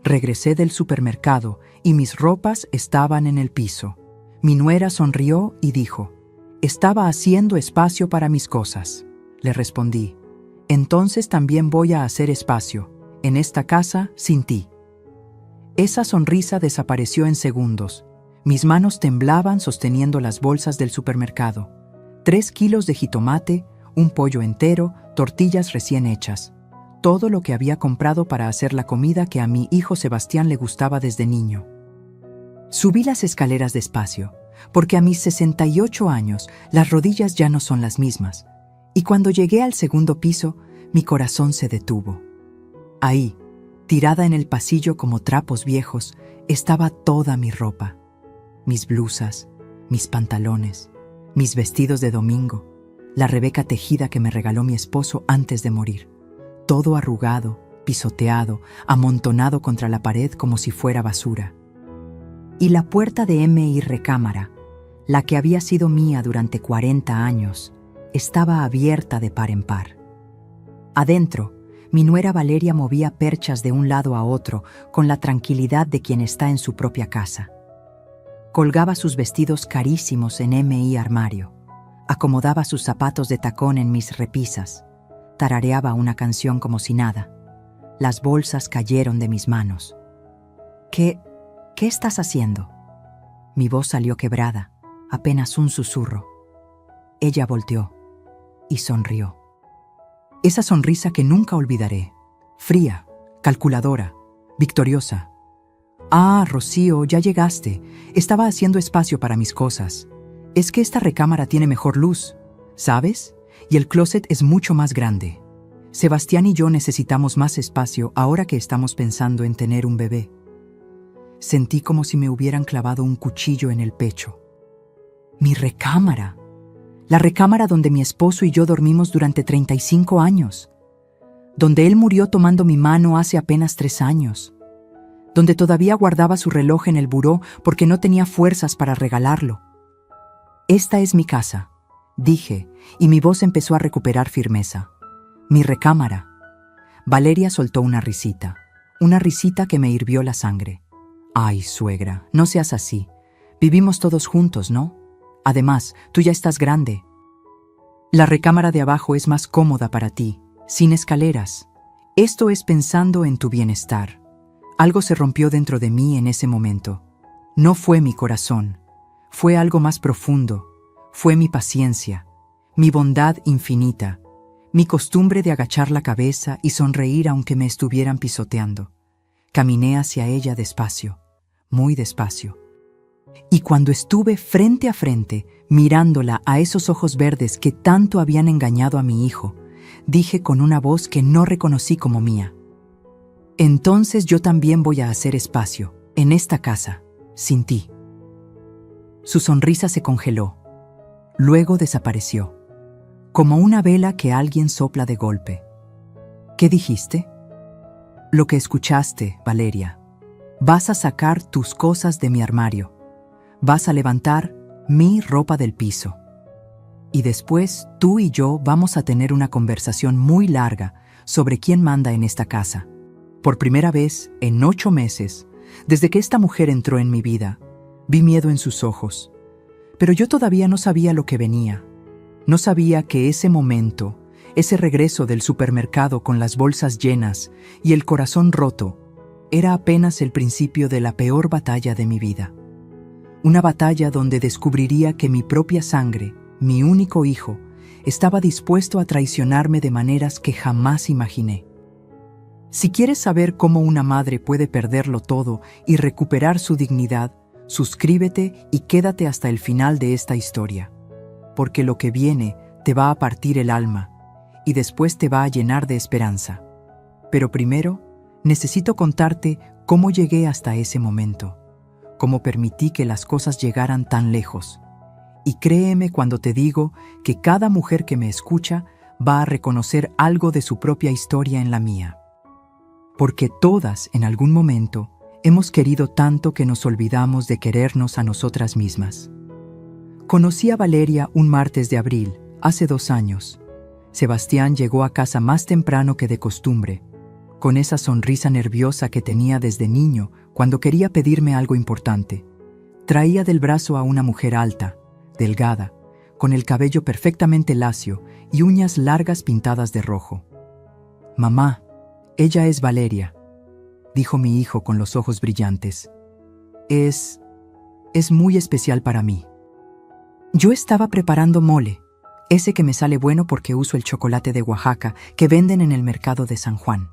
Regresé del supermercado y mis ropas estaban en el piso. Mi nuera sonrió y dijo: «Estaba haciendo espacio para mis cosas». Le respondí: «Entonces también voy a hacer espacio, en esta casa, sin ti». Esa sonrisa desapareció en segundos. Mis manos temblaban sosteniendo las bolsas del supermercado. 3 kilos de jitomate, un pollo entero, tortillas recién hechas. Todo lo que había comprado para hacer la comida que a mi hijo Sebastián le gustaba desde niño. Subí las escaleras despacio, porque a mis 68 años las rodillas ya no son las mismas. Y cuando llegué al segundo piso, mi corazón se detuvo. Ahí, tirada en el pasillo como trapos viejos, estaba toda mi ropa. Mis blusas, mis pantalones, mis vestidos de domingo, la rebeca tejida que me regaló mi esposo antes de morir. Todo arrugado, pisoteado, amontonado contra la pared como si fuera basura. Y la puerta de mi recámara, la que había sido mía durante 40 años, estaba abierta de par en par. Adentro, mi nuera Valeria movía perchas de un lado a otro con la tranquilidad de quien está en su propia casa. Colgaba sus vestidos carísimos en mi armario, acomodaba sus zapatos de tacón en mis repisas, tarareaba una canción como si nada. Las bolsas cayeron de mis manos. ¿Qué estás haciendo? Mi voz salió quebrada, apenas un susurro. Ella volteó y sonrió. Esa sonrisa que nunca olvidaré, fría, calculadora, victoriosa. «Ah, Rocío, ya llegaste. Estaba haciendo espacio para mis cosas. Es que esta recámara tiene mejor luz, ¿sabes? Y el closet es mucho más grande. Sebastián y yo necesitamos más espacio ahora que estamos pensando en tener un bebé». Sentí como si me hubieran clavado un cuchillo en el pecho. Mi recámara. La recámara donde mi esposo y yo dormimos durante 35 años. Donde él murió tomando mi mano hace apenas 3 años. Donde todavía guardaba su reloj en el buró porque no tenía fuerzas para regalarlo. «Esta es mi casa», dije, y mi voz empezó a recuperar firmeza. «Mi recámara». Valeria soltó una risita que me hirvió la sangre. «Ay, suegra, no seas así. Vivimos todos juntos, ¿no? Además, tú ya estás grande. La recámara de abajo es más cómoda para ti, sin escaleras. Esto es pensando en tu bienestar». Algo se rompió dentro de mí en ese momento. No fue mi corazón, fue algo más profundo. Fue mi paciencia, mi bondad infinita, mi costumbre de agachar la cabeza y sonreír aunque me estuvieran pisoteando. Caminé hacia ella despacio, muy despacio. Y cuando estuve frente a frente, mirándola a esos ojos verdes que tanto habían engañado a mi hijo, dije con una voz que no reconocí como mía: «Entonces yo también voy a hacer espacio, en esta casa, sin ti». Su sonrisa se congeló. Luego desapareció, como una vela que alguien sopla de golpe. «¿Qué dijiste?» «Lo que escuchaste, Valeria. Vas a sacar tus cosas de mi armario. Vas a levantar mi ropa del piso. Y después tú y yo vamos a tener una conversación muy larga sobre quién manda en esta casa. Por primera vez en 8 meses, desde que esta mujer entró en mi vida, vi miedo en sus ojos. Pero yo todavía no sabía lo que venía. No sabía que ese momento, ese regreso del supermercado con las bolsas llenas y el corazón roto, era apenas el principio de la peor batalla de mi vida. Una batalla donde descubriría que mi propia sangre, mi único hijo, estaba dispuesto a traicionarme de maneras que jamás imaginé. Si quieres saber cómo una madre puede perderlo todo y recuperar su dignidad, suscríbete y quédate hasta el final de esta historia, porque lo que viene te va a partir el alma y después te va a llenar de esperanza. Pero primero, necesito contarte cómo llegué hasta ese momento, cómo permití que las cosas llegaran tan lejos. Y créeme cuando te digo que cada mujer que me escucha va a reconocer algo de su propia historia en la mía. Porque todas, en algún momento, hemos querido tanto que nos olvidamos de querernos a nosotras mismas. Conocí a Valeria un martes de abril, hace 2 años. Sebastián llegó a casa más temprano que de costumbre. con esa sonrisa nerviosa que tenía desde niño cuando quería pedirme algo importante. Traía del brazo a una mujer alta, delgada, con el cabello perfectamente lacio y uñas largas pintadas de rojo. «Mamá, ella es Valeria», dijo mi hijo con los ojos brillantes. Es muy especial para mí». Yo estaba preparando mole, ese que me sale bueno porque uso el chocolate de Oaxaca que venden en el mercado de San Juan.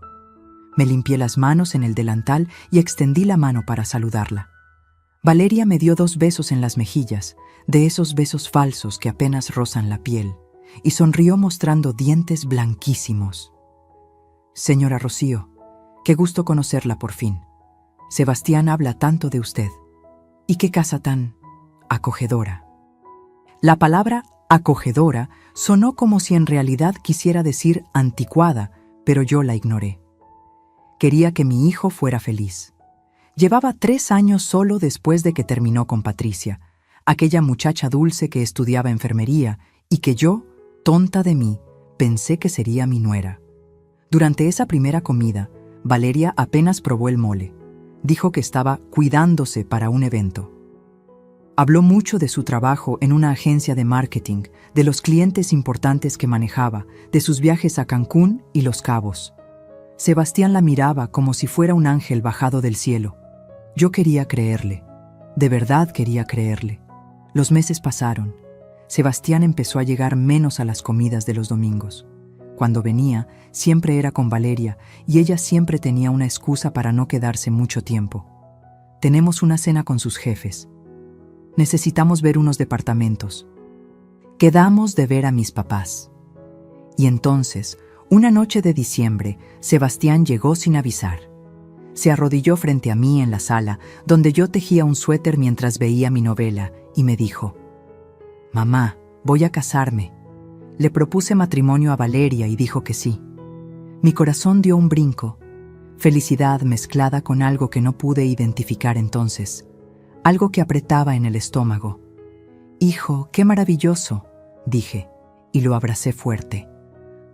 Me limpié las manos en el delantal y extendí la mano para saludarla. Valeria me dio 2 besos en las mejillas, de esos besos falsos que apenas rozan la piel, y sonrió mostrando dientes blanquísimos. «Señora Rocío, qué gusto conocerla por fin. Sebastián habla tanto de usted. Y qué casa tan acogedora». La palabra acogedora sonó como si en realidad quisiera decir anticuada, pero yo la ignoré. Quería que mi hijo fuera feliz. Llevaba 3 años solo después de que terminó con Patricia, aquella muchacha dulce que estudiaba enfermería y que yo, tonta de mí, pensé que sería mi nuera. Durante esa primera comida, Valeria apenas probó el mole. Dijo que estaba cuidándose para un evento. Habló mucho de su trabajo en una agencia de marketing, de los clientes importantes que manejaba, de sus viajes a Cancún y Los Cabos. Sebastián la miraba como si fuera un ángel bajado del cielo. Yo quería creerle. De verdad quería creerle. Los meses pasaron. Sebastián empezó a llegar menos a las comidas de los domingos. Cuando venía, siempre era con Valeria y ella siempre tenía una excusa para no quedarse mucho tiempo. «Tenemos una cena con sus jefes. Necesitamos ver unos departamentos. Quedamos de ver a mis papás». Y entonces, una noche de diciembre, Sebastián llegó sin avisar. Se arrodilló frente a mí en la sala, donde yo tejía un suéter mientras veía mi novela, y me dijo: «Mamá, voy a casarme». Le propuse matrimonio a Valeria y dijo que sí. Mi corazón dio un brinco, felicidad mezclada con algo que no pude identificar entonces, algo que apretaba en el estómago. «Hijo, qué maravilloso», dije, y lo abracé fuerte.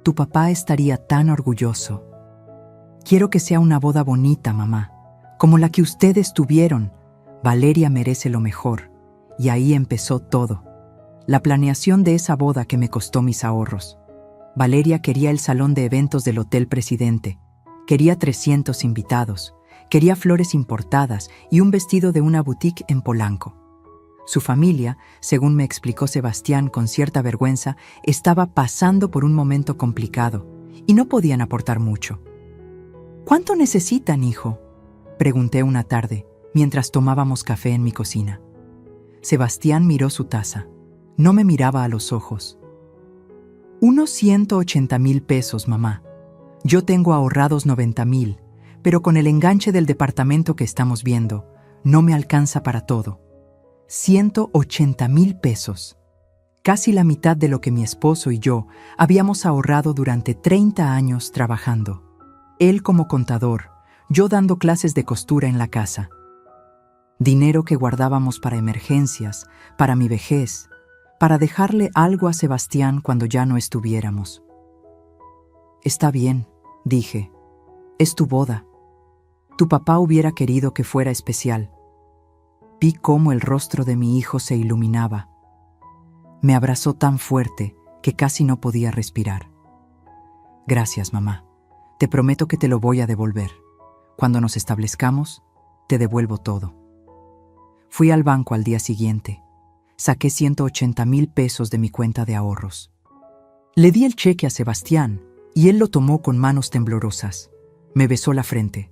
«Tu papá estaría tan orgulloso». «Quiero que sea una boda bonita, mamá, como la que ustedes tuvieron. Valeria merece lo mejor». Y ahí empezó todo. La planeación de esa boda que me costó mis ahorros. Valeria quería el salón de eventos del Hotel Presidente. Quería 300 invitados. Quería flores importadas y un vestido de una boutique en Polanco. Su familia, según me explicó Sebastián con cierta vergüenza, estaba pasando por un momento complicado y no podían aportar mucho. «¿Cuánto necesitan, hijo?», pregunté una tarde, mientras tomábamos café en mi cocina. Sebastián miró su taza. No me miraba a los ojos. «Unos 180,000 pesos, mamá. Yo tengo ahorrados 90,000, pero con el enganche del departamento que estamos viendo, no me alcanza para todo. 180,000 pesos. Casi la mitad de lo que mi esposo y yo habíamos ahorrado durante 30 años trabajando. Él como contador, yo dando clases de costura en la casa. Dinero que guardábamos para emergencias, para mi vejez, para dejarle algo a Sebastián cuando ya no estuviéramos». «Está bien», dije. «Es tu boda. Tu papá hubiera querido que fuera especial». Vi cómo el rostro de mi hijo se iluminaba. Me abrazó tan fuerte que casi no podía respirar. «Gracias, mamá. Te prometo que te lo voy a devolver. Cuando nos establezcamos, te devuelvo todo». Fui al banco al día siguiente. Saqué 180,000 pesos de mi cuenta de ahorros. Le di el cheque a Sebastián y él lo tomó con manos temblorosas. Me besó la frente.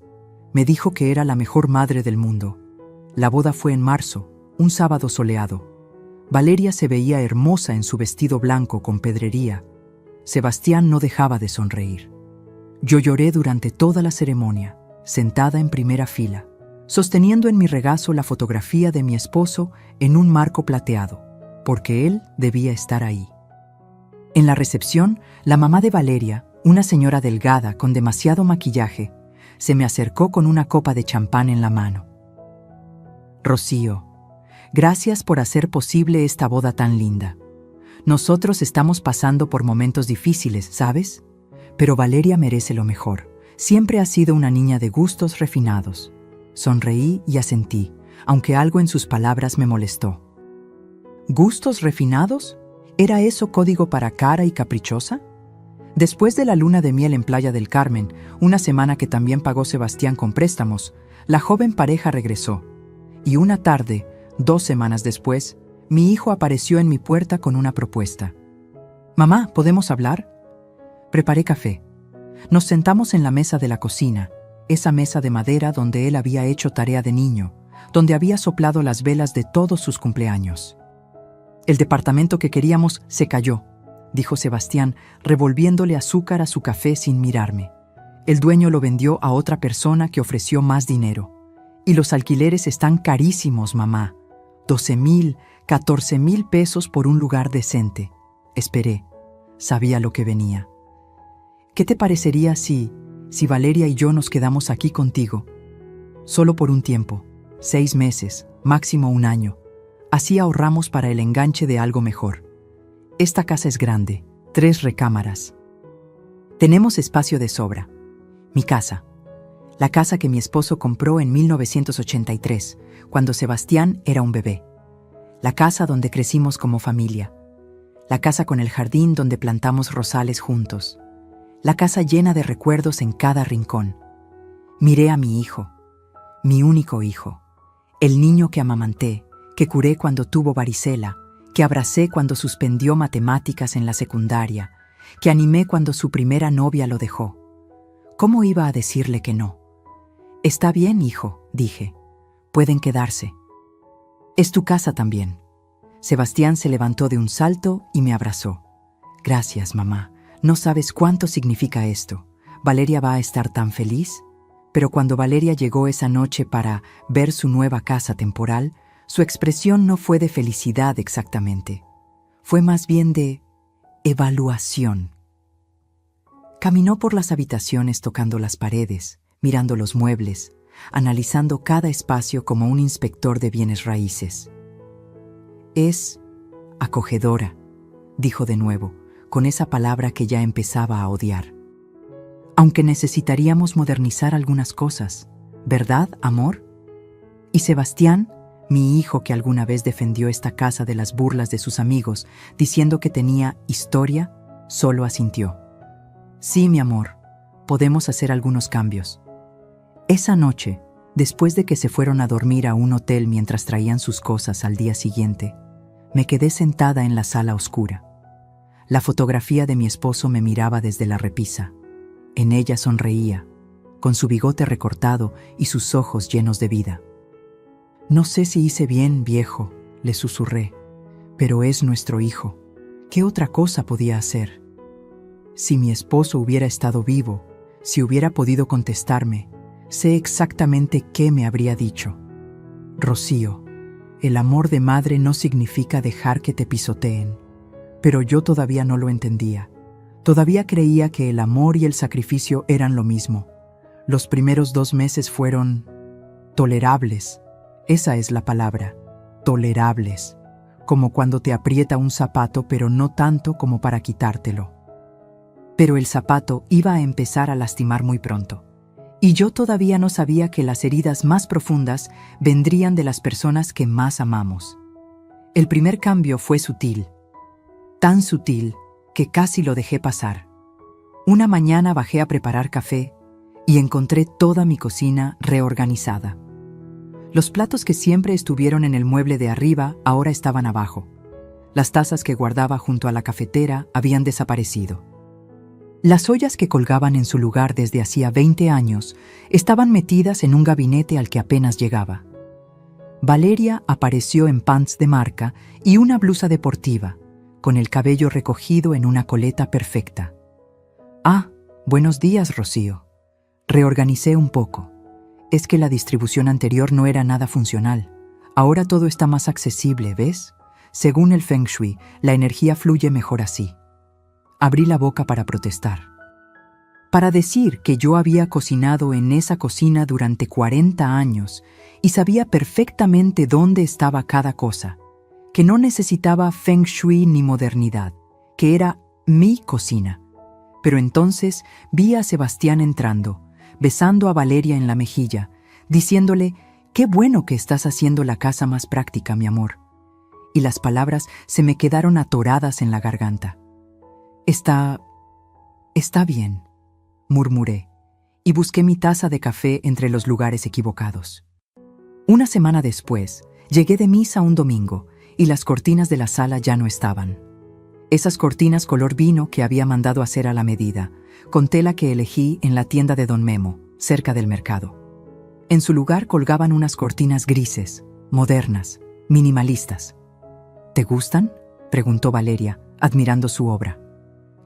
Me dijo que era la mejor madre del mundo. La boda fue en marzo, un sábado soleado. Valeria se veía hermosa en su vestido blanco con pedrería. Sebastián no dejaba de sonreír. Yo lloré durante toda la ceremonia, sentada en primera fila, sosteniendo en mi regazo la fotografía de mi esposo en un marco plateado, porque él debía estar ahí. En la recepción, la mamá de Valeria, una señora delgada con demasiado maquillaje, se me acercó con una copa de champán en la mano. «Rocío, gracias por hacer posible esta boda tan linda. Nosotros estamos pasando por momentos difíciles, ¿sabes? Pero Valeria merece lo mejor. Siempre has sido una niña de gustos refinados. Sonreí y asentí, aunque algo en sus palabras me molestó. ¿Gustos refinados? ¿Era eso código para cara y caprichosa? Después de la luna de miel en Playa del Carmen, una semana que también pagó Sebastián con préstamos, la joven pareja regresó. Y una tarde, 2 semanas después, mi hijo apareció en mi puerta con una propuesta. «Mamá, ¿podemos hablar?» Preparé café. Nos sentamos en la mesa de la cocina, esa mesa de madera donde él había hecho tarea de niño, donde había soplado las velas de todos sus cumpleaños. «El departamento que queríamos se cayó», dijo Sebastián, revolviéndole azúcar a su café sin mirarme. «El dueño lo vendió a otra persona que ofreció más dinero. Y los alquileres están carísimos, mamá. 12,000, 14,000 pesos por un lugar decente». Esperé. Sabía lo que venía. «¿Qué te parecería si Valeria y yo nos quedamos aquí contigo? Solo por un tiempo, 6 meses, máximo 1 año. Así ahorramos para el enganche de algo mejor. Esta casa es grande, 3 recámaras. Tenemos espacio de sobra. Mi casa. La casa que mi esposo compró en 1983, cuando Sebastián era un bebé. La casa donde crecimos como familia. La casa con el jardín donde plantamos rosales juntos. La casa llena de recuerdos en cada rincón. Miré a mi hijo, mi único hijo, el niño que amamanté, que curé cuando tuvo varicela, que abracé cuando suspendió matemáticas en la secundaria, que animé cuando su primera novia lo dejó. ¿Cómo iba a decirle que no? «Está bien, hijo», dije. «Pueden quedarse. Es tu casa también». Sebastián se levantó de un salto y me abrazó. «Gracias, mamá. No sabes cuánto significa esto. Valeria va a estar tan feliz». Pero cuando Valeria llegó esa noche para ver su nueva casa temporal, su expresión no fue de felicidad exactamente. Fue más bien de evaluación. Caminó por las habitaciones tocando las paredes, mirando los muebles, analizando cada espacio como un inspector de bienes raíces. «Es acogedora», dijo de nuevo, con esa palabra que ya empezaba a odiar. «Aunque necesitaríamos modernizar algunas cosas, ¿verdad, amor?» Y Sebastián, mi hijo que alguna vez defendió esta casa de las burlas de sus amigos, diciendo que tenía historia, solo asintió. «Sí, mi amor, podemos hacer algunos cambios». Esa noche, después de que se fueron a dormir a un hotel mientras traían sus cosas al día siguiente, me quedé sentada en la sala oscura. La fotografía de mi esposo me miraba desde la repisa. En ella sonreía, con su bigote recortado y sus ojos llenos de vida. «No sé si hice bien, viejo», le susurré, «pero es nuestro hijo. ¿Qué otra cosa podía hacer?» Si mi esposo hubiera estado vivo, si hubiera podido contestarme, sé exactamente qué me habría dicho. «Rocío, el amor de madre no significa dejar que te pisoteen». Pero yo todavía no lo entendía. Todavía creía que el amor y el sacrificio eran lo mismo. Los primeros 2 meses fueron tolerables. Esa es la palabra, tolerables. Como cuando te aprieta un zapato, pero no tanto como para quitártelo. Pero el zapato iba a empezar a lastimar muy pronto. Y yo todavía no sabía que las heridas más profundas vendrían de las personas que más amamos. El primer cambio fue sutil. Tan sutil que casi lo dejé pasar. Una mañana bajé a preparar café y encontré toda mi cocina reorganizada. Los platos que siempre estuvieron en el mueble de arriba ahora estaban abajo. Las tazas que guardaba junto a la cafetera habían desaparecido. Las ollas que colgaban en su lugar desde hacía 20 años estaban metidas en un gabinete al que apenas llegaba. Valeria apareció en pants de marca y una blusa deportiva, con el cabello recogido en una coleta perfecta. «Ah, buenos días, Rocío». Reorganicé un poco. Es que la distribución anterior no era nada funcional. Ahora todo está más accesible, ¿ves? Según el Feng Shui, la energía fluye mejor así. Abrí la boca para protestar. Para decir que yo había cocinado en esa cocina durante 40 años y sabía perfectamente dónde estaba cada cosa, que no necesitaba Feng Shui ni modernidad, que era mi cocina. Pero entonces vi a Sebastián entrando, besando a Valeria en la mejilla, diciéndole: «Qué bueno que estás haciendo la casa más práctica, mi amor». Y las palabras se me quedaron atoradas en la garganta. Está bien», murmuré, y busqué mi taza de café entre los lugares equivocados. Una semana después, llegué de misa un domingo y las cortinas de la sala ya no estaban. Esas cortinas color vino que había mandado hacer a la medida, con tela que elegí en la tienda de Don Memo, cerca del mercado. En su lugar colgaban unas cortinas grises, modernas, minimalistas. «¿Te gustan?», preguntó Valeria, admirando su obra.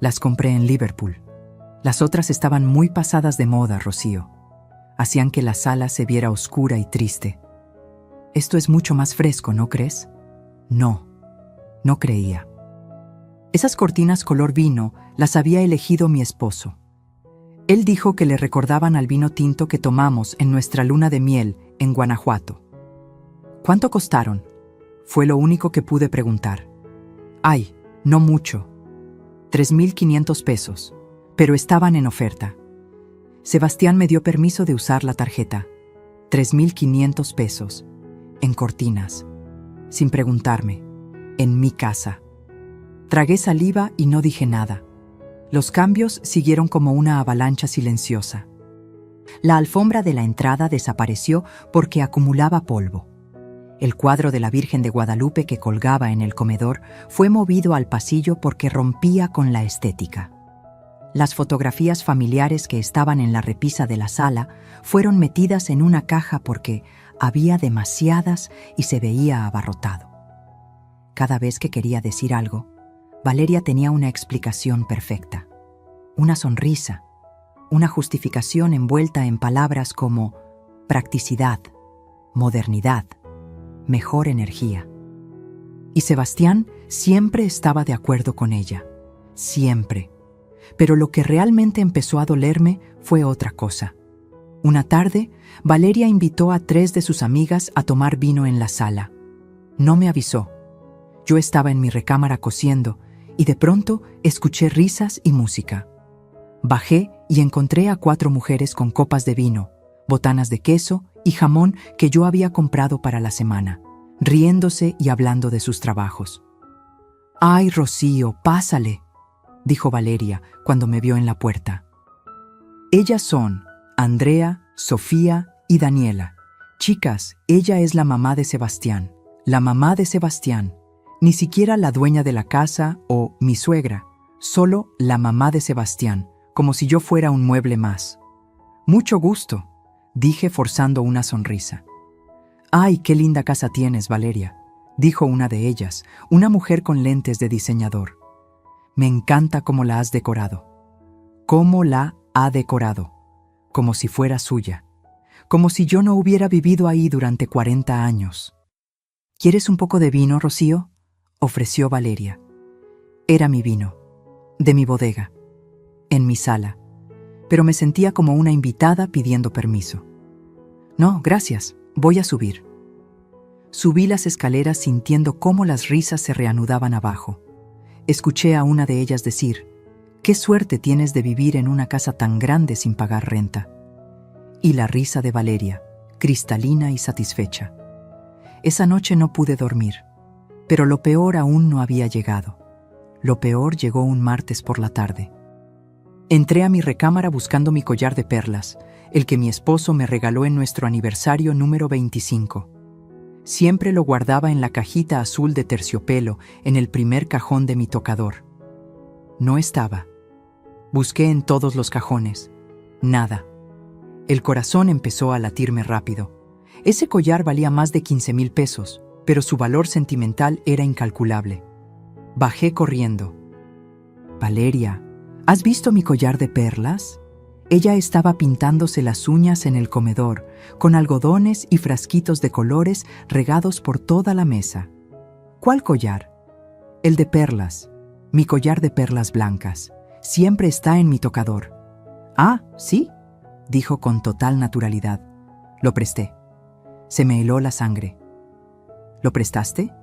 «Las compré en Liverpool. Las otras estaban muy pasadas de moda, Rocío. Hacían que la sala se viera oscura y triste. Esto es mucho más fresco, ¿no crees?». No creía. Esas cortinas color vino las había elegido mi esposo. Él dijo que le recordaban al vino tinto que tomamos en nuestra luna de miel en Guanajuato. «¿Cuánto costaron?», fue lo único que pude preguntar. «Ay, no mucho. 3,500 pesos, pero estaban en oferta». Sebastián me dio permiso de usar la tarjeta. 3,500 pesos, en cortinas, sin preguntarme, en mi casa. Tragué saliva y no dije nada. Los cambios siguieron como una avalancha silenciosa. La alfombra de la entrada desapareció porque acumulaba polvo. El cuadro de la Virgen de Guadalupe que colgaba en el comedor fue movido al pasillo porque rompía con la estética. Las fotografías familiares que estaban en la repisa de la sala fueron metidas en una caja porque había demasiadas y se veía abarrotado. Cada vez que quería decir algo, Valeria tenía una explicación perfecta. Una sonrisa, una justificación envuelta en palabras como practicidad, modernidad, mejor energía. Y Sebastián siempre estaba de acuerdo con ella, siempre. Pero lo que realmente empezó a dolerme fue otra cosa. Una tarde, Valeria invitó a 3 de sus amigas a tomar vino en la sala. No me avisó. Yo estaba en mi recámara cosiendo y de pronto escuché risas y música. Bajé y encontré a 4 mujeres con copas de vino, botanas de queso y jamón que yo había comprado para la semana, riéndose y hablando de sus trabajos. «Ay, Rocío, pásale», dijo Valeria cuando me vio en la puerta. «Ellas son Andrea, Sofía y Daniela. Chicas, ella es la mamá de Sebastián. La mamá de Sebastián. Ni siquiera la dueña de la casa o mi suegra, solo la mamá de Sebastián, como si yo fuera un mueble más». «Mucho gusto», dije forzando una sonrisa. «Ay, qué linda casa tienes, Valeria», dijo una de ellas, una mujer con lentes de diseñador. «Me encanta cómo la has decorado». «Cómo la ha decorado», como si fuera suya, como si yo no hubiera vivido ahí durante 40 años. «¿Quieres un poco de vino, Rocío?», ofreció Valeria. Era mi vino, de mi bodega, en mi sala, pero me sentía como una invitada pidiendo permiso. «No, gracias, voy a subir». Subí las escaleras sintiendo cómo las risas se reanudaban abajo. Escuché a una de ellas decir: «Qué suerte tienes de vivir en una casa tan grande sin pagar renta». Y la risa de Valeria, cristalina y satisfecha. Esa noche no pude dormir, pero lo peor aún no había llegado. Lo peor llegó un martes por la tarde. Entré a mi recámara buscando mi collar de perlas, el que mi esposo me regaló en nuestro aniversario número 25. Siempre lo guardaba en la cajita azul de terciopelo en el primer cajón de mi tocador. No estaba. Busqué en todos los cajones. Nada. El corazón empezó a latirme rápido. Ese collar valía más de 15,000 pesos, pero su valor sentimental era incalculable. Bajé corriendo. «Valeria, ¿has visto mi collar de perlas?». Ella estaba pintándose las uñas en el comedor, con algodones y frasquitos de colores regados por toda la mesa. «¿Cuál collar?». «El de perlas. Mi collar de perlas blancas. Siempre está en mi tocador». «Ah, ¿sí?», dijo con total naturalidad. Lo presté. Se me heló la sangre. «¿Lo prestaste?».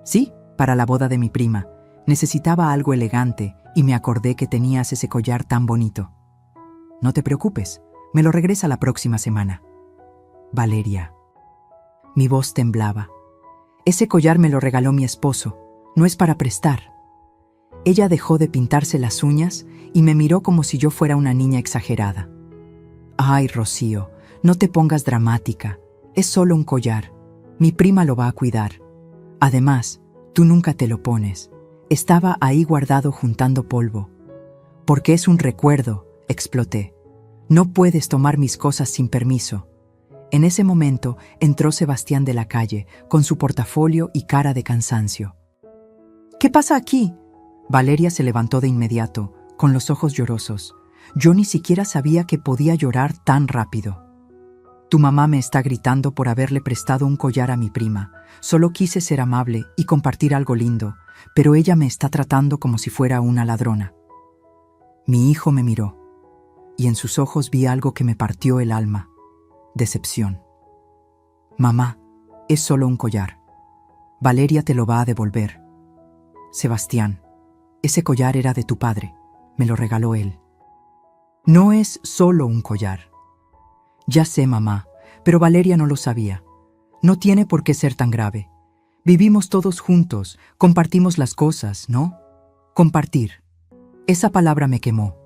«Sí, para la boda de mi prima. Necesitaba algo elegante y me acordé que tenías ese collar tan bonito». «No te preocupes, Me lo regresa la próxima semana. Valeria. Mi voz temblaba. Ese collar me lo regaló mi esposo. No es para prestar. Ella dejó de pintarse las uñas y me miró como si yo fuera una niña exagerada. Ay, Rocío, no te pongas dramática. Es solo un collar. Mi prima lo va a cuidar. Además, tú nunca te lo pones. Estaba ahí guardado juntando polvo. Porque es un recuerdo, exploté. No puedes tomar mis cosas sin permiso. En ese momento entró Sebastián de la calle, con su portafolio y cara de cansancio. ¿Qué pasa aquí? Valeria se levantó de inmediato, con los ojos llorosos. Yo ni siquiera sabía que podía llorar tan rápido. Tu mamá me está gritando por haberle prestado un collar a mi prima. Solo quise ser amable y compartir algo lindo, pero ella me está tratando como si fuera una ladrona. Mi hijo me miró, y en sus ojos vi algo que me partió el alma. Decepción. Mamá, es solo un collar. Valeria te lo va a devolver. Sebastián, ese collar era de tu padre. Me lo regaló él. No es solo un collar. Ya sé, mamá, pero Valeria no lo sabía. No tiene por qué ser tan grave. Vivimos todos juntos, compartimos las cosas, ¿no? Compartir. Esa palabra me quemó.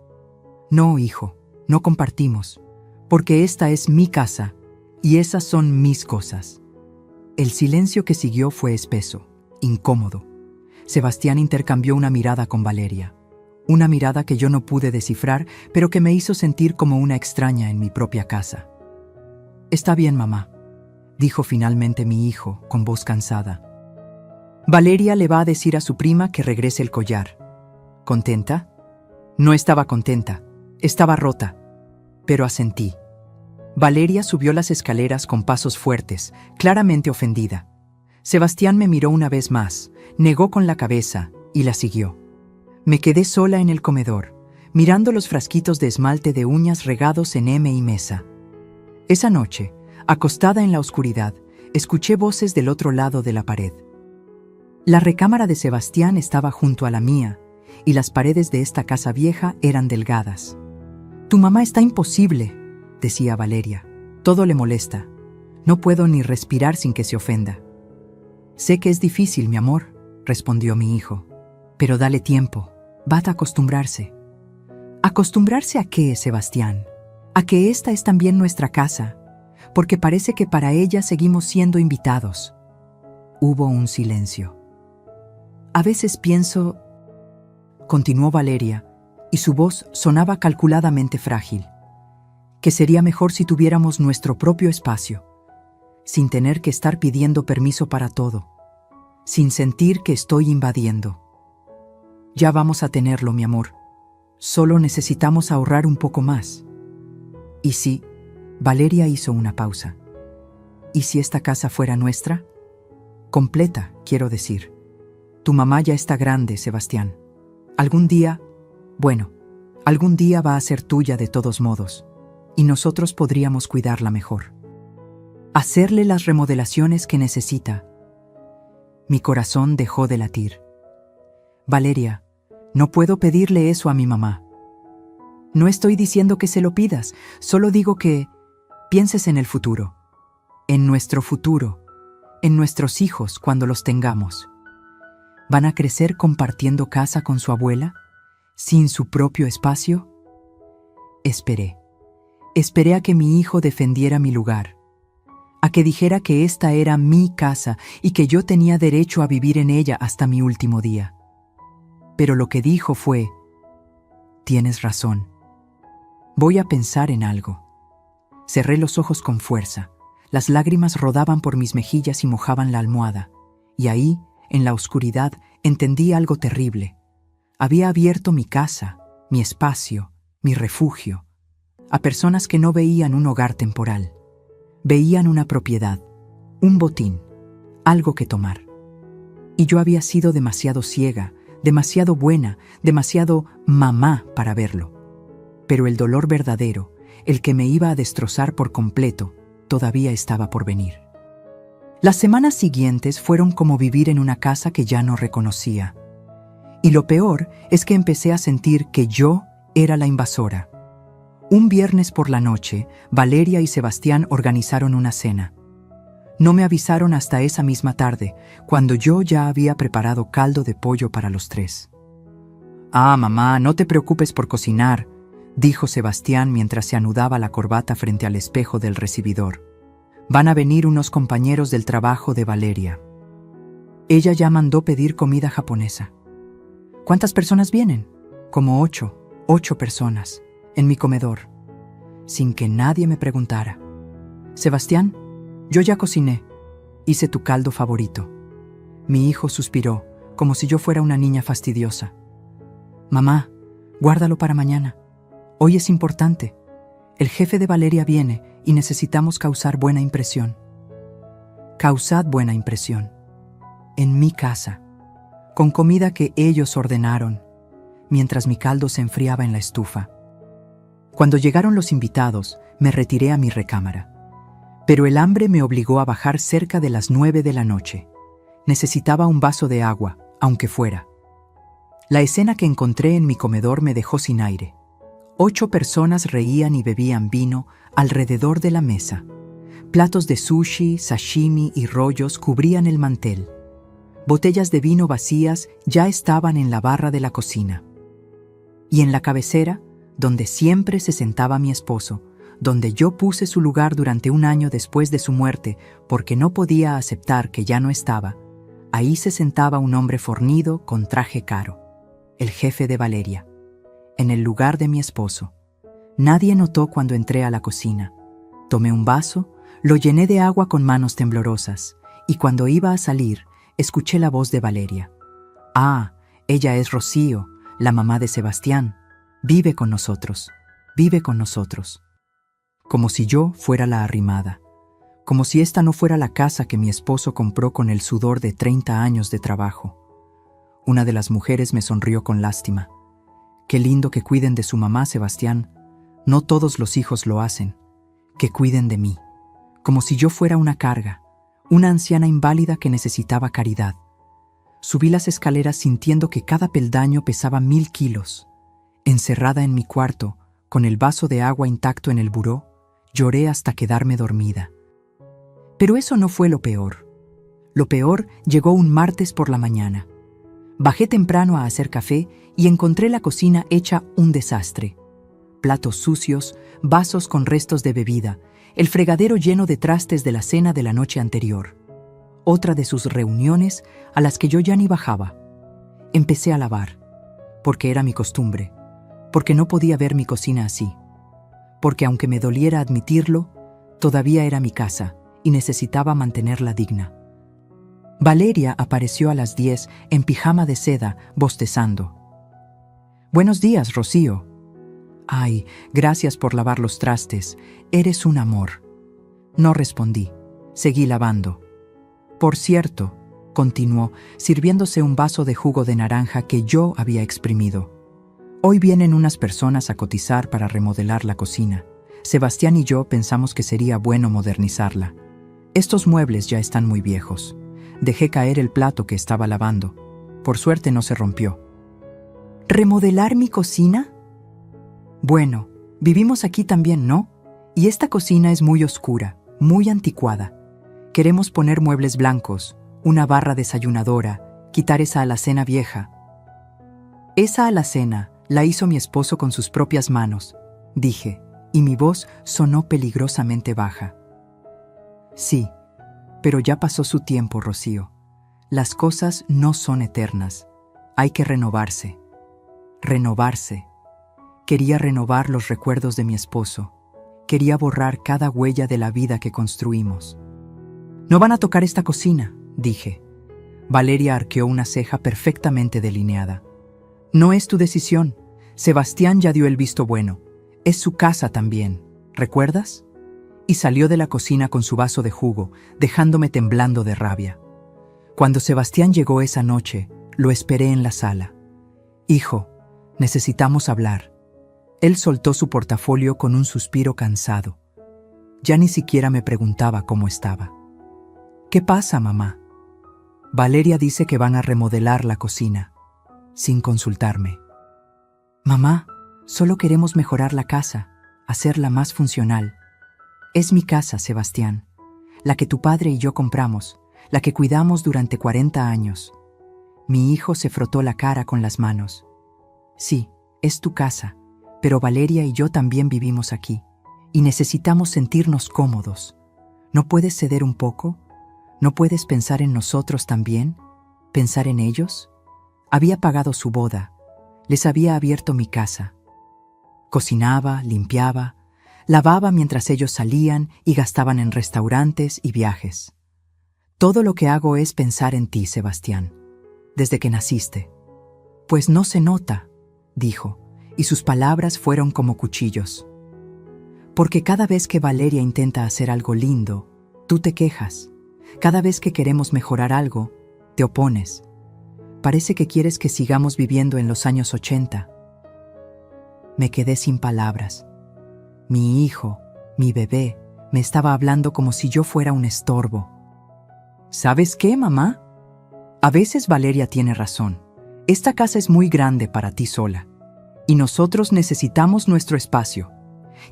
No, hijo, no compartimos, porque esta es mi casa y esas son mis cosas. El silencio que siguió fue espeso, incómodo. Sebastián intercambió una mirada con Valeria. Una mirada que yo no pude descifrar, pero que me hizo sentir como una extraña en mi propia casa. Está bien, mamá, dijo finalmente mi hijo, con voz cansada. Valeria le va a decir a su prima que regrese el collar. ¿Contenta? No estaba contenta, estaba rota, pero asentí. Valeria subió las escaleras con pasos fuertes, claramente ofendida. Sebastián me miró una vez más, negó con la cabeza y la siguió. Me quedé sola en el comedor, mirando los frasquitos de esmalte de uñas regados en mi mesa. Esa noche, acostada en la oscuridad, escuché voces del otro lado de la pared. La recámara de Sebastián estaba junto a la mía, y las paredes de esta casa vieja eran delgadas. «Tu mamá está imposible», decía Valeria. «Todo le molesta. No puedo ni respirar sin que se ofenda». «Sé que es difícil, mi amor», respondió mi hijo. «Pero dale tiempo. Va a acostumbrarse». ¿Acostumbrarse a qué, Sebastián? A que esta es también nuestra casa, porque parece que para ella seguimos siendo invitados. Hubo un silencio. A veces pienso, continuó Valeria, y su voz sonaba calculadamente frágil, que sería mejor si tuviéramos nuestro propio espacio, sin tener que estar pidiendo permiso para todo, sin sentir que estoy invadiendo. Ya vamos a tenerlo, mi amor. Solo necesitamos ahorrar un poco más. ¿Y si? Valeria hizo una pausa. ¿Y si esta casa fuera nuestra? Completa, quiero decir. Tu mamá ya está grande, Sebastián. Algún día va a ser tuya de todos modos, y nosotros podríamos cuidarla mejor. Hacerle las remodelaciones que necesita. Mi corazón dejó de latir. Valeria, no puedo pedirle eso a mi mamá. No estoy diciendo que se lo pidas, solo digo que pienses en el futuro, en nuestro futuro, en nuestros hijos cuando los tengamos. ¿Van a crecer compartiendo casa con su abuela, sin su propio espacio? Esperé a que mi hijo defendiera mi lugar, a que dijera que esta era mi casa y que yo tenía derecho a vivir en ella hasta mi último día. Pero lo que dijo fue: tienes razón. Voy a pensar en algo. Cerré los ojos con fuerza. Las lágrimas rodaban por mis mejillas y mojaban la almohada. Y ahí, en la oscuridad, entendí algo terrible. Había abierto mi casa, mi espacio, mi refugio, a personas que no veían un hogar temporal. Veían una propiedad, un botín, algo que tomar. Y yo había sido demasiado ciega, demasiado buena, demasiado mamá para verlo. Pero el dolor verdadero, el que me iba a destrozar por completo, todavía estaba por venir. Las semanas siguientes fueron como vivir en una casa que ya no reconocía. Y lo peor es que empecé a sentir que yo era la invasora. Un viernes por la noche, Valeria y Sebastián organizaron una cena. No me avisaron hasta esa misma tarde, cuando yo ya había preparado caldo de pollo para los tres. «Ah, mamá, no te preocupes por cocinar», dijo Sebastián mientras se anudaba la corbata frente al espejo del recibidor. «Van a venir unos compañeros del trabajo de Valeria. Ella ya mandó pedir comida japonesa». «¿Cuántas personas vienen?» «Como 8 personas, en mi comedor», sin que nadie me preguntara. «Sebastián, yo ya cociné. Hice tu caldo favorito». Mi hijo suspiró, como si yo fuera una niña fastidiosa. «Mamá, guárdalo para mañana. Hoy es importante. El jefe de Valeria viene y necesitamos causar buena impresión». Causad buena impresión. En mi casa, con comida que ellos ordenaron, mientras mi caldo se enfriaba en la estufa. Cuando llegaron los invitados, me retiré a mi recámara. Pero el hambre me obligó a bajar cerca de las 9 de la noche. Necesitaba un vaso de agua, aunque fuera. La escena que encontré en mi comedor me dejó sin aire. 8 personas reían y bebían vino alrededor de la mesa. Platos de sushi, sashimi y rollos cubrían el mantel. Botellas de vino vacías ya estaban en la barra de la cocina. Y en la cabecera, donde siempre se sentaba mi esposo, donde yo puse su lugar durante un año después de su muerte porque no podía aceptar que ya no estaba, ahí se sentaba un hombre fornido con traje caro, el jefe de Valeria, en el lugar de mi esposo. Nadie notó cuando entré a la cocina. Tomé un vaso, lo llené de agua con manos temblorosas, y cuando iba a salir, escuché la voz de Valeria. «Ah, ella es Rocío, la mamá de Sebastián. Vive con nosotros, vive con nosotros». Como si yo fuera la arrimada. Como si esta no fuera la casa que mi esposo compró con el sudor de 30 años de trabajo. Una de las mujeres me sonrió con lástima. «Qué lindo que cuiden de su mamá, Sebastián. No todos los hijos lo hacen. Que cuiden de mí. Como si yo fuera una carga, una anciana inválida que necesitaba caridad». Subí las escaleras sintiendo que cada peldaño pesaba 1000 kilos. Encerrada en mi cuarto, con el vaso de agua intacto en el buró, lloré hasta quedarme dormida. Pero eso no fue lo peor. Lo peor llegó un martes por la mañana. Bajé temprano a hacer café y encontré la cocina hecha un desastre. Platos sucios, vasos con restos de bebida, el fregadero lleno de trastes de la cena de la noche anterior. Otra de sus reuniones a las que yo ya ni bajaba. Empecé a lavar, porque era mi costumbre, porque no podía ver mi cocina así, porque aunque me doliera admitirlo, todavía era mi casa y necesitaba mantenerla digna. Valeria apareció a las 10 en pijama de seda, bostezando. «Buenos días, Rocío». «Ay, gracias por lavar los trastes. Eres un amor». No respondí. Seguí lavando. «Por cierto», continuó, sirviéndose un vaso de jugo de naranja que yo había exprimido. «Hoy vienen unas personas a cotizar para remodelar la cocina. Sebastián y yo pensamos que sería bueno modernizarla. Estos muebles ya están muy viejos». Dejé caer el plato que estaba lavando. Por suerte no se rompió. «¿Remodelar mi cocina?» «Bueno, vivimos aquí también, ¿no? Y esta cocina es muy oscura, muy anticuada. Queremos poner muebles blancos, una barra desayunadora, quitar esa alacena vieja». «Esa alacena la hizo mi esposo con sus propias manos», dije, y mi voz sonó peligrosamente baja. «Sí, pero ya pasó su tiempo, Rocío. Las cosas no son eternas. Hay que renovarse. Renovarse». Quería renovar los recuerdos de mi esposo. Quería borrar cada huella de la vida que construimos. «No van a tocar esta cocina», dije. Valeria arqueó una ceja perfectamente delineada. «No es tu decisión. Sebastián ya dio el visto bueno. Es su casa también. ¿Recuerdas?». Y salió de la cocina con su vaso de jugo, dejándome temblando de rabia. Cuando Sebastián llegó esa noche, lo esperé en la sala. «Hijo, necesitamos hablar». Él soltó su portafolio con un suspiro cansado. Ya ni siquiera me preguntaba cómo estaba. «¿Qué pasa, mamá?». «Valeria dice que van a remodelar la cocina», sin consultarme. «Mamá, solo queremos mejorar la casa, hacerla más funcional. Es mi casa, Sebastián, la que tu padre y yo compramos, la que cuidamos durante 40 años. Mi hijo se frotó la cara con las manos. Sí, es tu casa, pero Valeria y yo también vivimos aquí, y necesitamos sentirnos cómodos. ¿No puedes ceder un poco? ¿No puedes pensar en nosotros también? ¿Pensar en ellos? Había pagado su boda, les había abierto mi casa. Cocinaba, limpiaba, lavaba mientras ellos salían y gastaban en restaurantes y viajes. Todo lo que hago es pensar en ti, Sebastián, desde que naciste. Pues no se nota, dijo, y sus palabras fueron como cuchillos. Porque cada vez que Valeria intenta hacer algo lindo, tú te quejas. Cada vez que queremos mejorar algo, te opones. Parece que quieres que sigamos viviendo en los años 80. Me quedé sin palabras. Mi hijo, mi bebé, me estaba hablando como si yo fuera un estorbo. ¿Sabes qué, mamá? A veces Valeria tiene razón. Esta casa es muy grande para ti sola, y nosotros necesitamos nuestro espacio.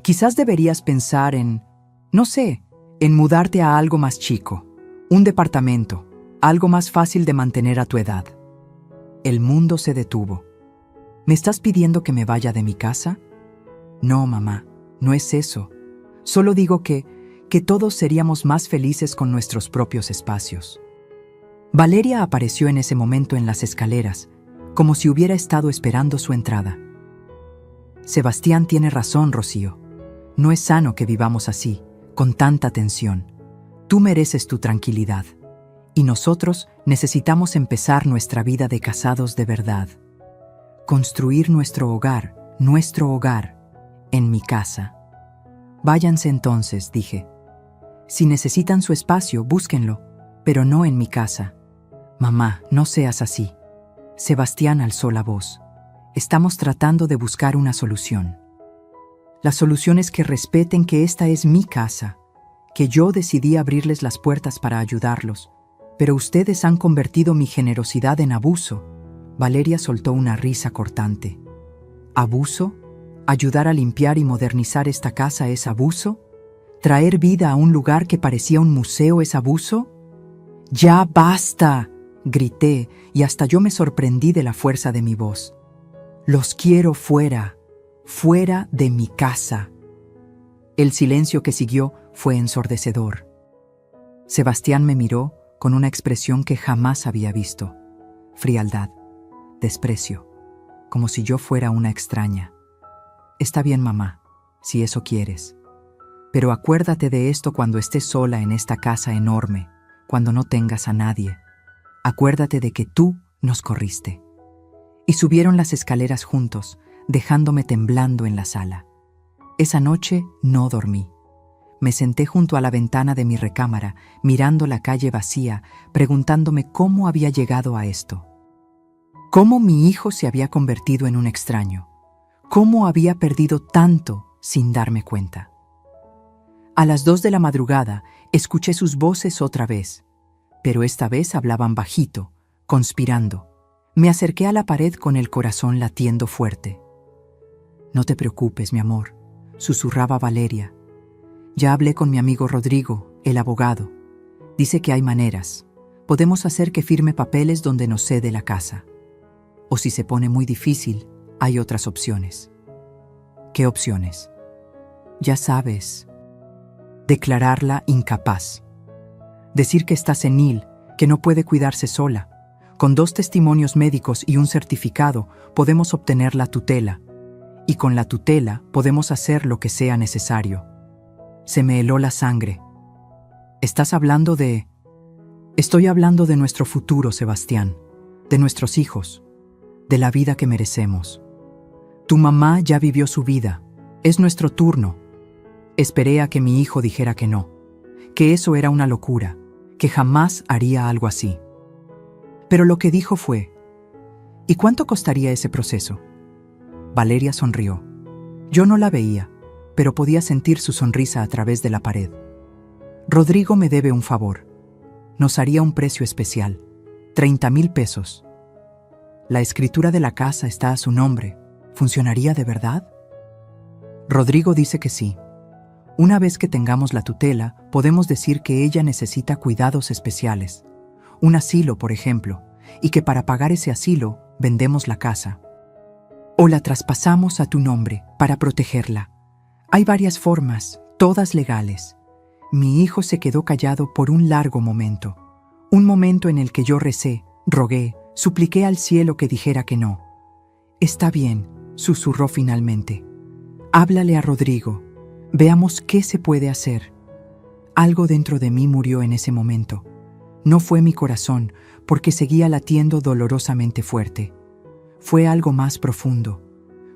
Quizás deberías pensar en, no sé, en mudarte a algo más chico, un departamento, algo más fácil de mantener a tu edad. El mundo se detuvo. ¿Me estás pidiendo que me vaya de mi casa? No, mamá, no es eso. Solo digo que todos seríamos más felices con nuestros propios espacios. Valeria apareció en ese momento en las escaleras, como si hubiera estado esperando su entrada. Sebastián tiene razón, Rocío. No es sano que vivamos así, con tanta tensión. Tú mereces tu tranquilidad. Y nosotros necesitamos empezar nuestra vida de casados de verdad. Construir nuestro hogar, en mi casa. Váyanse entonces, dije. Si necesitan su espacio, búsquenlo, pero no en mi casa. Mamá, no seas así. Sebastián alzó la voz. Estamos tratando de buscar una solución. La solución es que respeten que esta es mi casa, que yo decidí abrirles las puertas para ayudarlos, pero ustedes han convertido mi generosidad en abuso. Valeria soltó una risa cortante. ¿Abuso? ¿Ayudar a limpiar y modernizar esta casa es abuso? ¿Traer vida a un lugar que parecía un museo es abuso? ¡Ya basta!, grité, y hasta yo me sorprendí de la fuerza de mi voz. Los quiero fuera de mi casa. El silencio que siguió fue ensordecedor. Sebastián me miró con una expresión que jamás había visto. Frialdad, desprecio, como si yo fuera una extraña. Está bien, mamá, si eso quieres. Pero acuérdate de esto cuando estés sola en esta casa enorme, cuando no tengas a nadie. Acuérdate de que tú nos corriste. Y subieron las escaleras juntos, dejándome temblando en la sala. Esa noche no dormí. Me senté junto a la ventana de mi recámara, mirando la calle vacía, preguntándome cómo había llegado a esto. ¿Cómo mi hijo se había convertido en un extraño? ¿Cómo había perdido tanto sin darme cuenta? A las 2 de la madrugada escuché sus voces otra vez, pero esta vez hablaban bajito, conspirando. Me acerqué a la pared con el corazón latiendo fuerte. No te preocupes, mi amor, susurraba Valeria. Ya hablé con mi amigo Rodrigo, el abogado. Dice que hay maneras. Podemos hacer que firme papeles donde nos cede la casa. O si se pone muy difícil, hay otras opciones. ¿Qué opciones? Ya sabes. Declararla incapaz. Decir que está senil, que no puede cuidarse sola. Con 2 testimonios médicos y un certificado podemos obtener la tutela. Y con la tutela podemos hacer lo que sea necesario. Se me heló la sangre. ¿Estás hablando de...? Estoy hablando de nuestro futuro, Sebastián. De nuestros hijos. De la vida que merecemos. Tu mamá ya vivió su vida. Es nuestro turno. Esperé a que mi hijo dijera que no. Que eso era una locura. Que jamás haría algo así. Pero lo que dijo fue... ¿Y cuánto costaría ese proceso? Valeria sonrió. Yo no la veía, pero podía sentir su sonrisa a través de la pared. Rodrigo me debe un favor. Nos haría un precio especial. 30,000 pesos. La escritura de la casa está a su nombre. ¿Funcionaría de verdad? Rodrigo dice que sí. Una vez que tengamos la tutela, podemos decir que ella necesita cuidados especiales. Un asilo, por ejemplo, y que para pagar ese asilo vendemos la casa. O la traspasamos a tu nombre para protegerla. Hay varias formas, todas legales. Mi hijo se quedó callado por un largo momento. Un momento en el que yo recé, rogué, supliqué al cielo que dijera que no. Está bien, susurró finalmente. Háblale a Rodrigo. Veamos qué se puede hacer. Algo dentro de mí murió en ese momento. No fue mi corazón, porque seguía latiendo dolorosamente fuerte. Fue algo más profundo.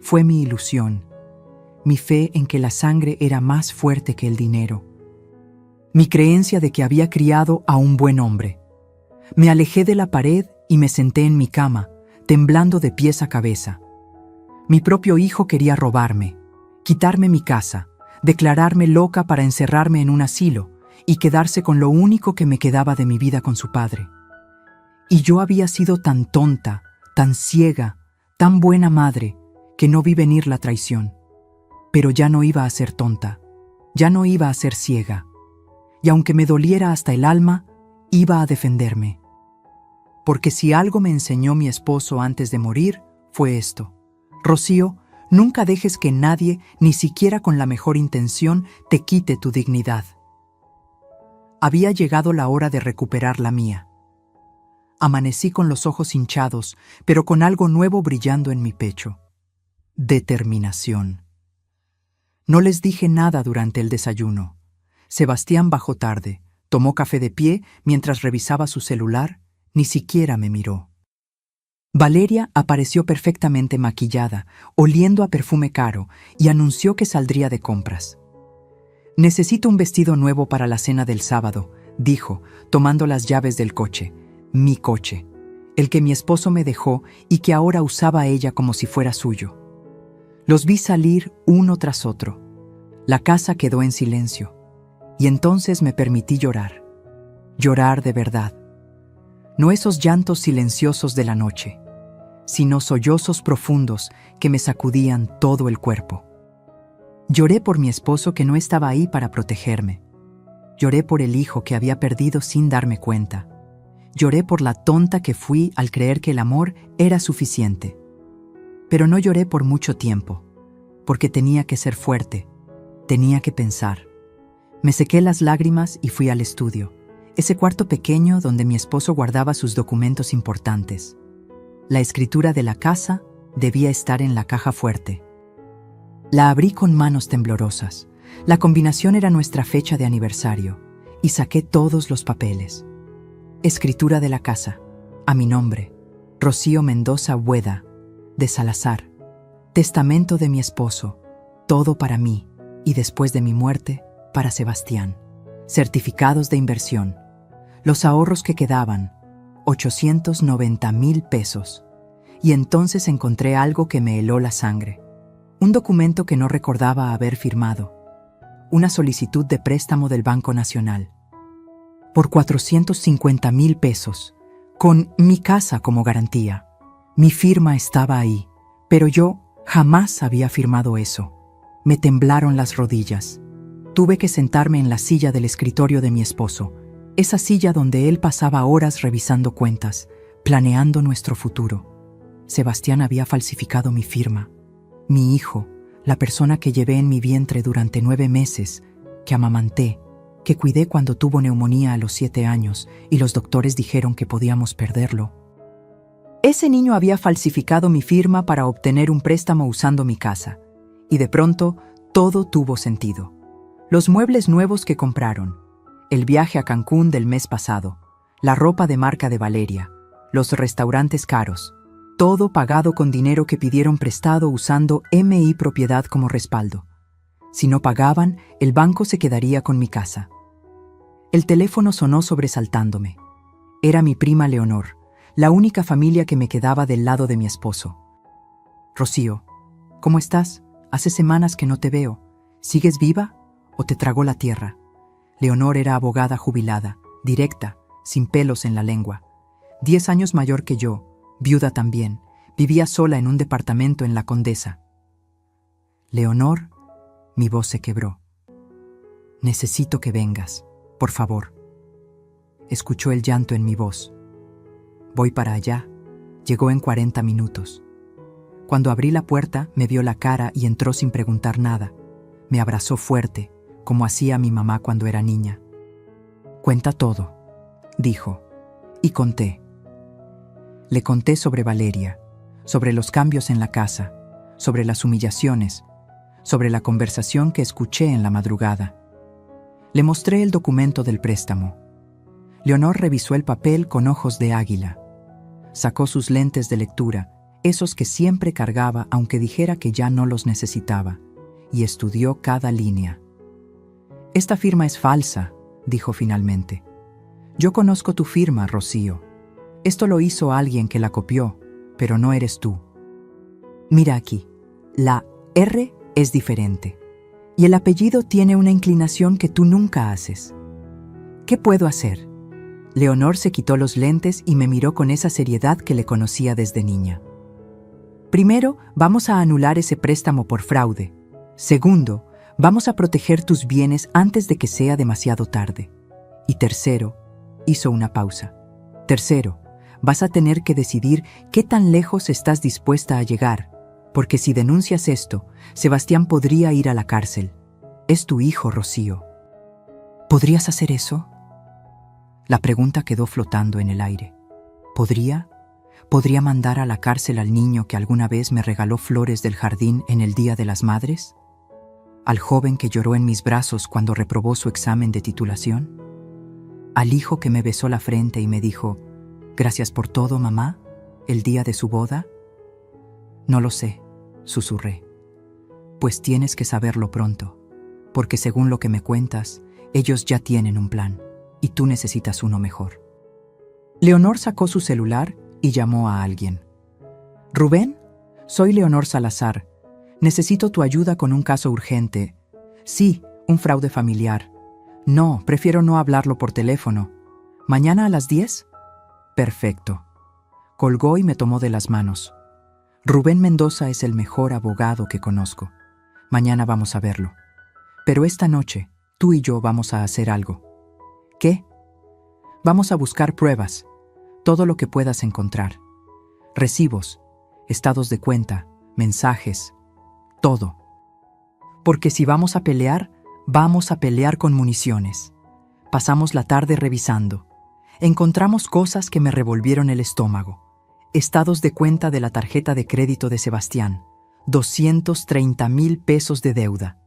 Fue mi ilusión. Mi fe en que la sangre era más fuerte que el dinero. Mi creencia de que había criado a un buen hombre. Me alejé de la pared y me senté en mi cama, temblando de pies a cabeza. Mi propio hijo quería robarme, quitarme mi casa, declararme loca para encerrarme en un asilo y quedarse con lo único que me quedaba de mi vida con su padre. Y yo había sido tan tonta, tan ciega, tan buena madre, que no vi venir la traición. Pero ya no iba a ser tonta, ya no iba a ser ciega. Y aunque me doliera hasta el alma, iba a defenderme. Porque si algo me enseñó mi esposo antes de morir, fue esto. Rocío, nunca dejes que nadie, ni siquiera con la mejor intención, te quite tu dignidad. Había llegado la hora de recuperar la mía. Amanecí con los ojos hinchados, pero con algo nuevo brillando en mi pecho. Determinación. No les dije nada durante el desayuno. Sebastián bajó tarde, tomó café de pie mientras revisaba su celular, ni siquiera me miró. Valeria apareció perfectamente maquillada, oliendo a perfume caro, y anunció que saldría de compras. «Necesito un vestido nuevo para la cena del sábado», dijo, tomando las llaves del coche. Mi coche, el que mi esposo me dejó y que ahora usaba ella como si fuera suyo. Los vi salir uno tras otro. La casa quedó en silencio, y entonces me permití llorar. Llorar de verdad. No esos llantos silenciosos de la noche, sino sollozos profundos que me sacudían todo el cuerpo. Lloré por mi esposo que no estaba ahí para protegerme. Lloré por el hijo que había perdido sin darme cuenta. Lloré por la tonta que fui al creer que el amor era suficiente. Pero no lloré por mucho tiempo, porque tenía que ser fuerte, tenía que pensar. Me sequé las lágrimas y fui al estudio, ese cuarto pequeño donde mi esposo guardaba sus documentos importantes. La escritura de la casa debía estar en la caja fuerte. La abrí con manos temblorosas. La combinación era nuestra fecha de aniversario, y saqué todos los papeles. Escritura de la casa, a mi nombre, Rocío Mendoza Bueda, de Salazar. Testamento de mi esposo, todo para mí, y después de mi muerte, para Sebastián. Certificados de inversión. Los ahorros que quedaban, 890,000 pesos. Y entonces encontré algo que me heló la sangre. Un documento que no recordaba haber firmado. Una solicitud de préstamo del Banco Nacional. Por 450,000 pesos, con mi casa como garantía. Mi firma estaba ahí, pero yo jamás había firmado eso. Me temblaron las rodillas. Tuve que sentarme en la silla del escritorio de mi esposo, esa silla donde él pasaba horas revisando cuentas, planeando nuestro futuro. Sebastián había falsificado mi firma. Mi hijo, la persona que llevé en mi vientre durante 9 meses, que amamanté, que cuidé cuando tuvo neumonía a los 7 años y los doctores dijeron que podíamos perderlo. Ese niño había falsificado mi firma para obtener un préstamo usando mi casa. Y de pronto, todo tuvo sentido. Los muebles nuevos que compraron, el viaje a Cancún del mes pasado, la ropa de marca de Valeria, los restaurantes caros, todo pagado con dinero que pidieron prestado usando MI Propiedad como respaldo. Si no pagaban, el banco se quedaría con mi casa. El teléfono sonó sobresaltándome. Era mi prima Leonor, la única familia que me quedaba del lado de mi esposo. «Rocío, ¿cómo estás? Hace semanas que no te veo. ¿Sigues viva o te tragó la tierra?» Leonor era abogada jubilada, directa, sin pelos en la lengua. 10 años mayor que yo, viuda también, vivía sola en un departamento en La Condesa. «Leonor, Mi voz se quebró. Necesito que vengas, por favor. Escuchó el llanto en mi voz. Voy para allá. Llegó en 40 minutos. Cuando abrí la puerta, me vio la cara y entró sin preguntar nada. Me abrazó fuerte, como hacía mi mamá cuando era niña. Cuenta todo, dijo, y conté. Le conté sobre Valeria, sobre los cambios en la casa, sobre las humillaciones, sobre la conversación que escuché en la madrugada. Le mostré el documento del préstamo. Leonor revisó el papel con ojos de águila. Sacó sus lentes de lectura, esos que siempre cargaba aunque dijera que ya no los necesitaba, y estudió cada línea. Esta firma es falsa, dijo finalmente. Yo conozco tu firma, Rocío. Esto lo hizo alguien que la copió, pero no eres tú. Mira aquí, la R es diferente, y el apellido tiene una inclinación que tú nunca haces. ¿Qué puedo hacer? Leonor se quitó los lentes y me miró con esa seriedad que le conocía desde niña. Primero, vamos a anular ese préstamo por fraude. Segundo, vamos a proteger tus bienes antes de que sea demasiado tarde. Y tercero, hizo una pausa. Tercero, vas a tener que decidir qué tan lejos estás dispuesta a llegar, porque si denuncias esto, Sebastián podría ir a la cárcel. Es tu hijo, Rocío. ¿Podrías hacer eso? La pregunta quedó flotando en el aire. ¿Podría? ¿Podría mandar a la cárcel al niño que alguna vez me regaló flores del jardín en el Día de las Madres? ¿Al joven que lloró en mis brazos cuando reprobó su examen de titulación? ¿Al hijo que me besó la frente y me dijo, «Gracias por todo, mamá», el día de su boda? No lo sé, susurré. Pues tienes que saberlo pronto, porque según lo que me cuentas, ellos ya tienen un plan, y tú necesitas uno mejor. Leonor sacó su celular y llamó a alguien. «Rubén, soy Leonor Salazar. Necesito tu ayuda con un caso urgente. Sí, un fraude familiar. No, prefiero no hablarlo por teléfono. ¿Mañana a las 10? Perfecto». Colgó y me tomó de las manos. Rubén Mendoza es el mejor abogado que conozco. Mañana vamos a verlo. Pero esta noche, tú y yo vamos a hacer algo. ¿Qué? Vamos a buscar pruebas, todo lo que puedas encontrar. Recibos, estados de cuenta, mensajes, todo. Porque si vamos a pelear con municiones. Pasamos la tarde revisando. Encontramos cosas que me revolvieron el estómago. Estados de cuenta de la tarjeta de crédito de Sebastián, 230,000 pesos de deuda.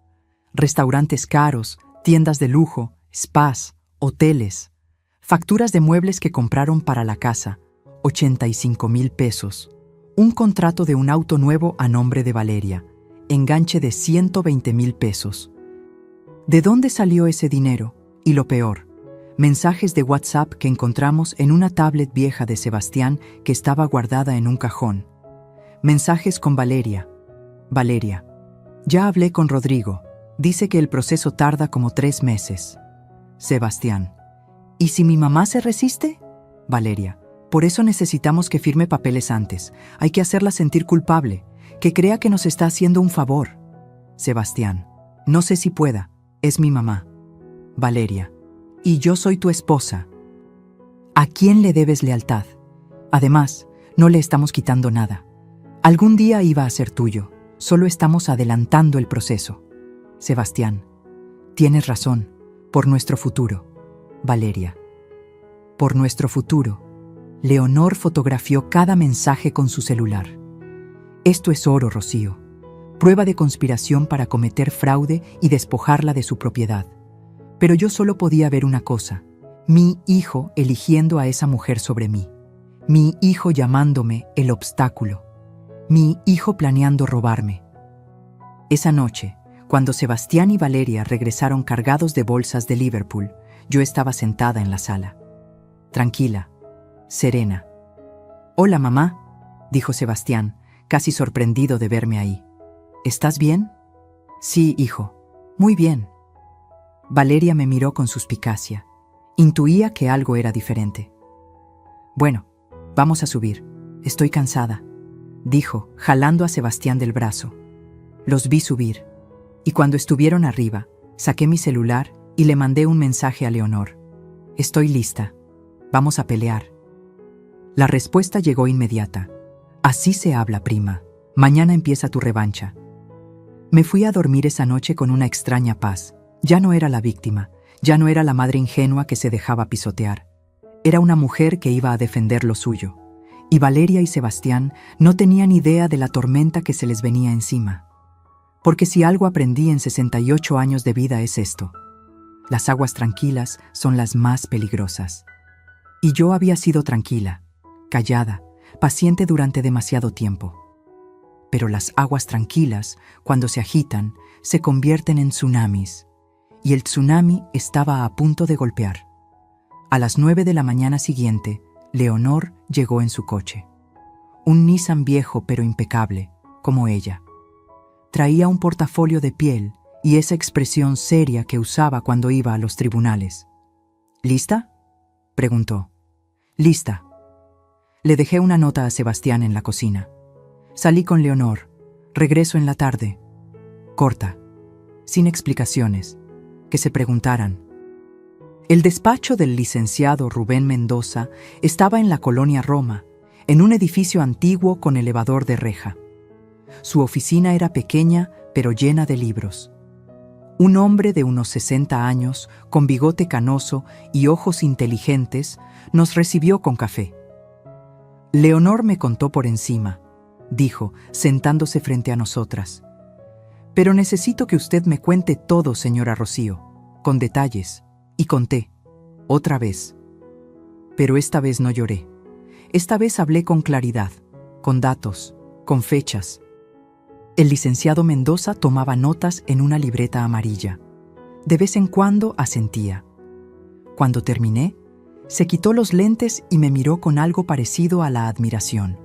Restaurantes caros, tiendas de lujo, spas, hoteles. Facturas de muebles que compraron para la casa, 85,000 pesos. Un contrato de un auto nuevo a nombre de Valeria, enganche de 120,000 pesos. ¿De dónde salió ese dinero? Y lo peor, mensajes de WhatsApp que encontramos en una tablet vieja de Sebastián que estaba guardada en un cajón. Mensajes con Valeria. Valeria, ya hablé con Rodrigo. Dice que el proceso tarda como 3 meses. Sebastián, ¿y si mi mamá se resiste? Valeria, por eso necesitamos que firme papeles antes. Hay que hacerla sentir culpable, que crea que nos está haciendo un favor. Sebastián, no sé si pueda. Es mi mamá. Valeria, y yo soy tu esposa. ¿A quién le debes lealtad? Además, no le estamos quitando nada. Algún día iba a ser tuyo. Solo estamos adelantando el proceso. Sebastián, tienes razón. Por nuestro futuro. Valeria, por nuestro futuro. Leonor fotografió cada mensaje con su celular. Esto es oro, Rocío. Prueba de conspiración para cometer fraude y despojarla de su propiedad. Pero yo solo podía ver una cosa: mi hijo eligiendo a esa mujer sobre mí. Mi hijo llamándome el obstáculo. Mi hijo planeando robarme. Esa noche, cuando Sebastián y Valeria regresaron cargados de bolsas de Liverpool, yo estaba sentada en la sala. Tranquila, serena. «Hola, mamá», dijo Sebastián, casi sorprendido de verme ahí. «¿Estás bien?» «Sí, hijo. Muy bien». Valeria me miró con suspicacia. Intuía que algo era diferente. «Bueno, vamos a subir. Estoy cansada», dijo, jalando a Sebastián del brazo. Los vi subir. Y cuando estuvieron arriba, saqué mi celular y le mandé un mensaje a Leonor. Estoy lista. Vamos a pelear. La respuesta llegó inmediata. Así se habla, prima. Mañana empieza tu revancha. Me fui a dormir esa noche con una extraña paz. Ya no era la víctima, ya no era la madre ingenua que se dejaba pisotear. Era una mujer que iba a defender lo suyo. Y Valeria y Sebastián no tenían idea de la tormenta que se les venía encima. Porque si algo aprendí en 68 años de vida es esto: las aguas tranquilas son las más peligrosas. Y yo había sido tranquila, callada, paciente durante demasiado tiempo. Pero las aguas tranquilas, cuando se agitan, se convierten en tsunamis. Y el tsunami estaba a punto de golpear. A las 9 de la mañana siguiente, Leonor llegó en su coche. Un Nissan viejo pero impecable, como ella. Traía un portafolio de piel y esa expresión seria que usaba cuando iba a los tribunales. ¿Lista?, preguntó. Lista. Le dejé una nota a Sebastián en la cocina. Salí con Leonor. Regreso en la tarde. Corta. Sin explicaciones. Que se preguntaran. El despacho del licenciado Rubén Mendoza estaba en la colonia Roma, en un edificio antiguo con elevador de reja. Su oficina era pequeña, pero llena de libros. Un hombre de unos 60 años, con bigote canoso y ojos inteligentes, nos recibió con café. Leonor me contó por encima, dijo, sentándose frente a nosotras. Pero necesito que usted me cuente todo, señora Rocío, con detalles. Y conté, otra vez. Pero esta vez no lloré. Esta vez hablé con claridad, con datos, con fechas. El licenciado Mendoza tomaba notas en una libreta amarilla. De vez en cuando asentía. Cuando terminé, se quitó los lentes y me miró con algo parecido a la admiración.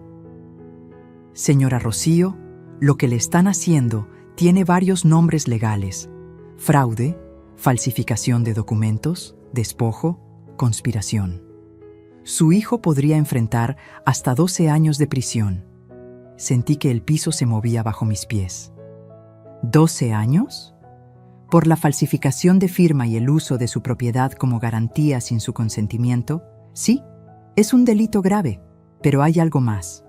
Señora Rocío, lo que le están haciendo tiene varios nombres legales: fraude, falsificación de documentos, despojo, conspiración. Su hijo podría enfrentar hasta 12 años de prisión. Sentí que el piso se movía bajo mis pies. ¿12 años? ¿Por la falsificación de firma y el uso de su propiedad como garantía sin su consentimiento? Sí, es un delito grave, pero hay algo más.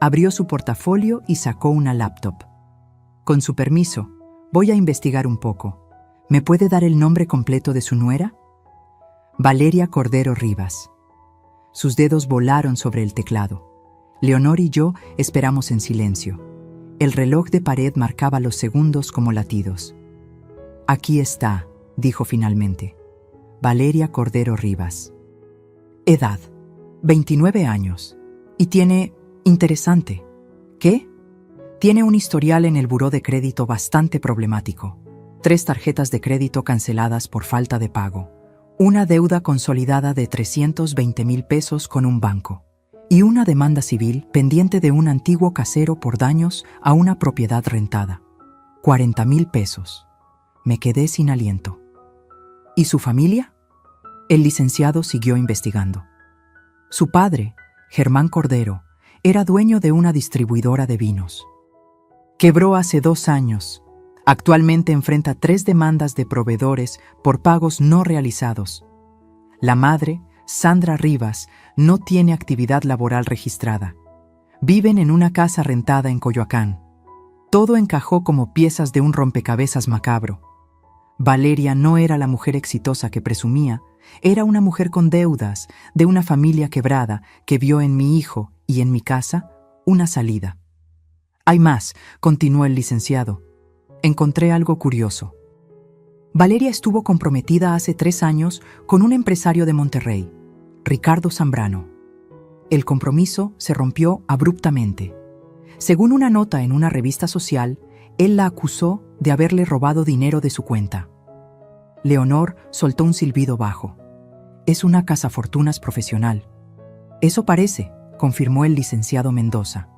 Abrió su portafolio y sacó una laptop. Con su permiso, voy a investigar un poco. ¿Me puede dar el nombre completo de su nuera? Valeria Cordero Rivas. Sus dedos volaron sobre el teclado. Leonor y yo esperamos en silencio. El reloj de pared marcaba los segundos como latidos. Aquí está, dijo finalmente. Valeria Cordero Rivas. Edad: 29 años. Y tiene... interesante. ¿Qué? Tiene un historial en el buró de crédito bastante problemático. 3 tarjetas de crédito canceladas por falta de pago, una deuda consolidada de 320,000 pesos con un banco y una demanda civil pendiente de un antiguo casero por daños a una propiedad rentada. 40,000 pesos. Me quedé sin aliento. ¿Y su familia? El licenciado siguió investigando. Su padre, Germán Cordero, era dueño de una distribuidora de vinos. Quebró hace 2 años. Actualmente enfrenta 3 demandas de proveedores por pagos no realizados. La madre, Sandra Rivas, no tiene actividad laboral registrada. Viven en una casa rentada en Coyoacán. Todo encajó como piezas de un rompecabezas macabro. Valeria no era la mujer exitosa que presumía, era una mujer con deudas, de una familia quebrada que vio en mi hijo y en mi casa una salida. Hay más, continuó el licenciado. Encontré algo curioso. Valeria estuvo comprometida hace 3 años con un empresario de Monterrey, Ricardo Zambrano. El compromiso se rompió abruptamente. Según una nota en una revista social, él la acusó de haberle robado dinero de su cuenta. Leonor soltó un silbido bajo. Es una cazafortunas profesional. Eso parece, confirmó el licenciado Mendoza.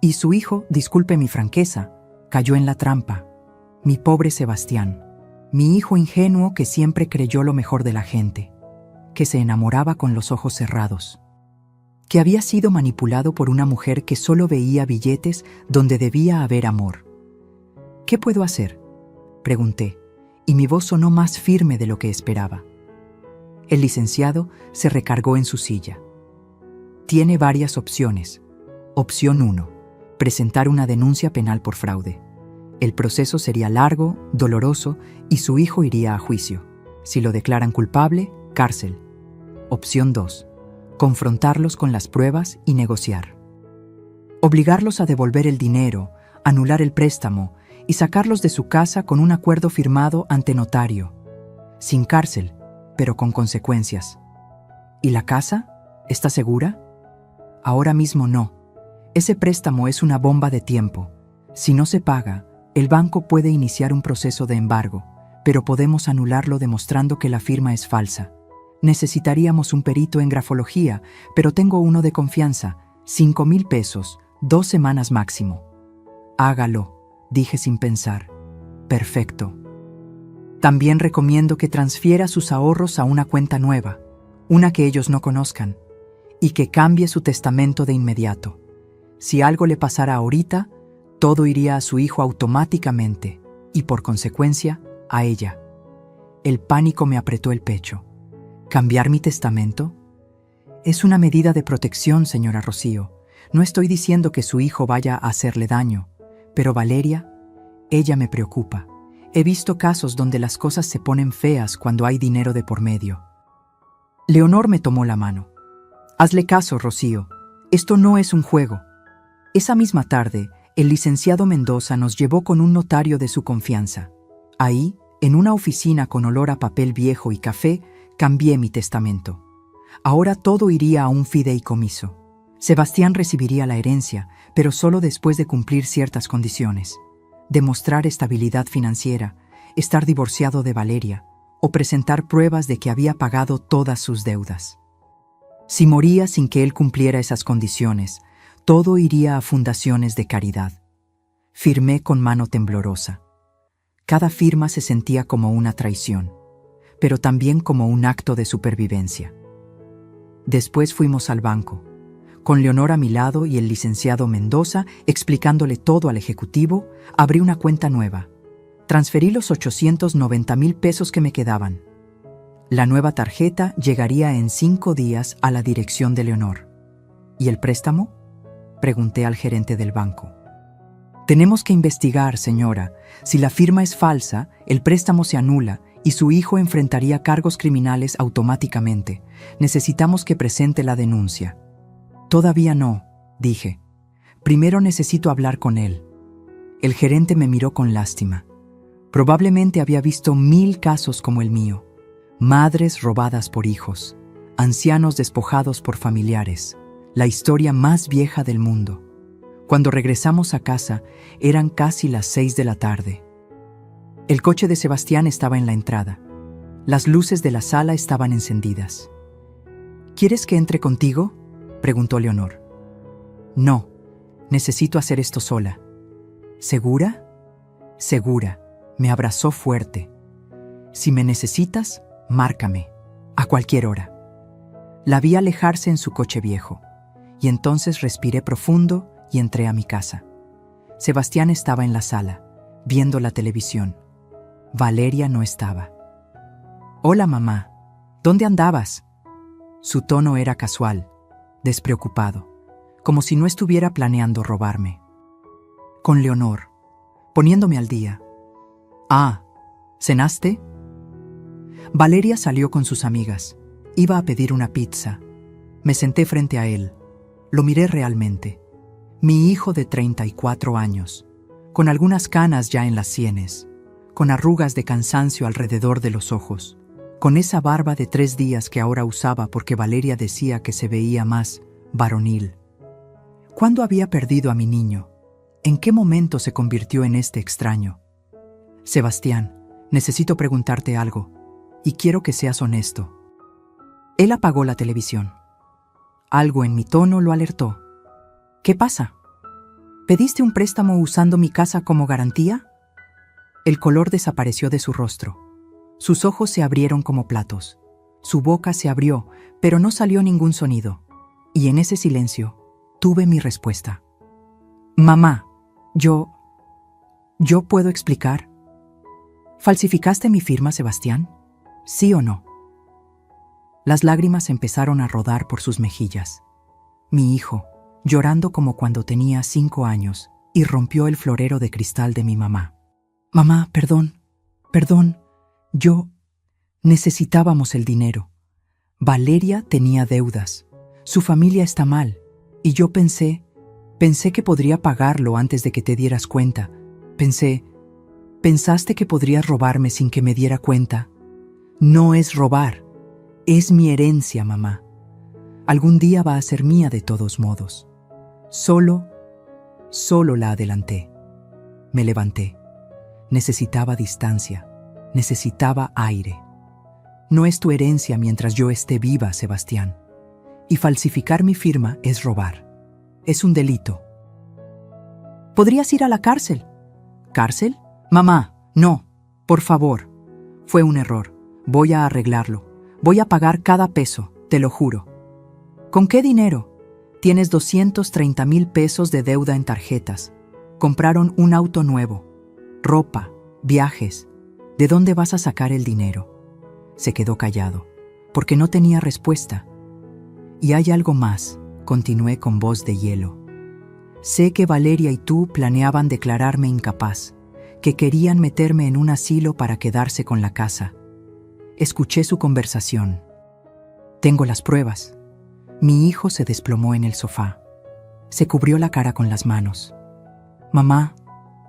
Y su hijo, disculpe mi franqueza, cayó en la trampa. Mi pobre Sebastián, mi hijo ingenuo que siempre creyó lo mejor de la gente, que se enamoraba con los ojos cerrados, que había sido manipulado por una mujer que solo veía billetes donde debía haber amor. ¿Qué puedo hacer? pregunté, y mi voz sonó más firme de lo que esperaba. El licenciado se recargó en su silla. Tiene varias opciones. Opción 1. Presentar una denuncia penal por fraude. El proceso sería largo, doloroso y su hijo iría a juicio. Si lo declaran culpable, cárcel. Opción 2. Confrontarlos con las pruebas y negociar. Obligarlos a devolver el dinero, anular el préstamo y sacarlos de su casa con un acuerdo firmado ante notario. Sin cárcel, pero con consecuencias. ¿Y la casa? ¿Está segura? Ahora mismo no. Ese préstamo es una bomba de tiempo. Si no se paga, el banco puede iniciar un proceso de embargo, pero podemos anularlo demostrando que la firma es falsa. Necesitaríamos un perito en grafología, pero tengo uno de confianza. 5,000 pesos, 2 semanas máximo. Hágalo, dije sin pensar. Perfecto. También recomiendo que transfiera sus ahorros a una cuenta nueva, una que ellos no conozcan, y que cambie su testamento de inmediato. Si algo le pasara ahorita, todo iría a su hijo automáticamente y, por consecuencia, a ella. El pánico me apretó el pecho. ¿Cambiar mi testamento? Es una medida de protección, señora Rocío. No estoy diciendo que su hijo vaya a hacerle daño, pero Valeria, ella me preocupa. He visto casos donde las cosas se ponen feas cuando hay dinero de por medio. Leonor me tomó la mano. Hazle caso, Rocío. Esto no es un juego. Esa misma tarde, el licenciado Mendoza nos llevó con un notario de su confianza. Ahí, en una oficina con olor a papel viejo y café, cambié mi testamento. Ahora todo iría a un fideicomiso. Sebastián recibiría la herencia, pero solo después de cumplir ciertas condiciones. Demostrar estabilidad financiera, estar divorciado de Valeria, o presentar pruebas de que había pagado todas sus deudas. Si moría sin que él cumpliera esas condiciones, todo iría a fundaciones de caridad. Firmé con mano temblorosa. Cada firma se sentía como una traición, pero también como un acto de supervivencia. Después fuimos al banco, con Leonor a mi lado y el licenciado Mendoza explicándole todo al ejecutivo. Abrí una cuenta nueva. Transferí los 890,000 pesos que me quedaban. La nueva tarjeta llegaría en 5 días a la dirección de Leonor. ¿Y el préstamo?, pregunté al gerente del banco. Tenemos que investigar, señora. Si la firma es falsa, el préstamo se anula y su hijo enfrentaría cargos criminales automáticamente. Necesitamos que presente la denuncia. Todavía no, dije. Primero necesito hablar con él. El gerente me miró con lástima. Probablemente había visto 1000 casos como el mío. Madres robadas por hijos, ancianos despojados por familiares, la historia más vieja del mundo. Cuando regresamos a casa, eran casi las 6 de la tarde. El coche de Sebastián estaba en la entrada. Las luces de la sala estaban encendidas. ¿Quieres que entre contigo?, preguntó Leonor. No, necesito hacer esto sola. ¿Segura? Segura. Me abrazó fuerte. Si me necesitas, márcame, a cualquier hora. La vi alejarse en su coche viejo, y entonces respiré profundo y entré a mi casa. Sebastián estaba en la sala, viendo la televisión. Valeria no estaba. Hola, mamá. ¿Dónde andabas? Su tono era casual, despreocupado, como si no estuviera planeando robarme. Con Leonor, poniéndome al día. Ah, ¿cenaste? Valeria salió con sus amigas. Iba a pedir una pizza. Me senté frente a él. Lo miré realmente. Mi hijo de 34 años, con algunas canas ya en las sienes, con arrugas de cansancio alrededor de los ojos, con esa barba de 3 días que ahora usaba porque Valeria decía que se veía más varonil. ¿Cuándo había perdido a mi niño? ¿En qué momento se convirtió en este extraño? Sebastián, necesito preguntarte algo, y quiero que seas honesto. Él apagó la televisión. Algo en mi tono lo alertó. ¿Qué pasa? ¿Pediste un préstamo usando mi casa como garantía? El color desapareció de su rostro. Sus ojos se abrieron como platos. Su boca se abrió, pero no salió ningún sonido. Y en ese silencio, tuve mi respuesta. Mamá, ¿yo puedo explicar? ¿Falsificaste mi firma, Sebastián? ¿Sí o no? Las lágrimas empezaron a rodar por sus mejillas. Mi hijo, llorando como cuando tenía 5 años, irrumpió el florero de cristal de mi mamá. Mamá, perdón, yo... Necesitábamos el dinero. Valeria tenía deudas. Su familia está mal. Y yo pensé que podría pagarlo antes de que te dieras cuenta. ¿Pensaste que podrías robarme sin que me diera cuenta? No es robar. Es mi herencia, mamá. Algún día va a ser mía de todos modos. Solo la adelanté. Me levanté. Necesitaba distancia. Necesitaba aire. No es tu herencia mientras yo esté viva, Sebastián. Y falsificar mi firma es robar. Es un delito. ¿Podrías ir a la cárcel? ¿Cárcel? Mamá, no. Por favor. Fue un error. Voy a arreglarlo. Voy a pagar cada peso, te lo juro. ¿Con qué dinero? Tienes 230,000 pesos de deuda en tarjetas. Compraron un auto nuevo. Ropa, viajes. ¿De dónde vas a sacar el dinero? Se quedó callado, porque no tenía respuesta. Y hay algo más, continué con voz de hielo. Sé que Valeria y tú planeaban declararme incapaz, que querían meterme en un asilo para quedarse con la casa. Escuché su conversación. Tengo las pruebas. Mi hijo se desplomó en el sofá. Se cubrió la cara con las manos. Mamá,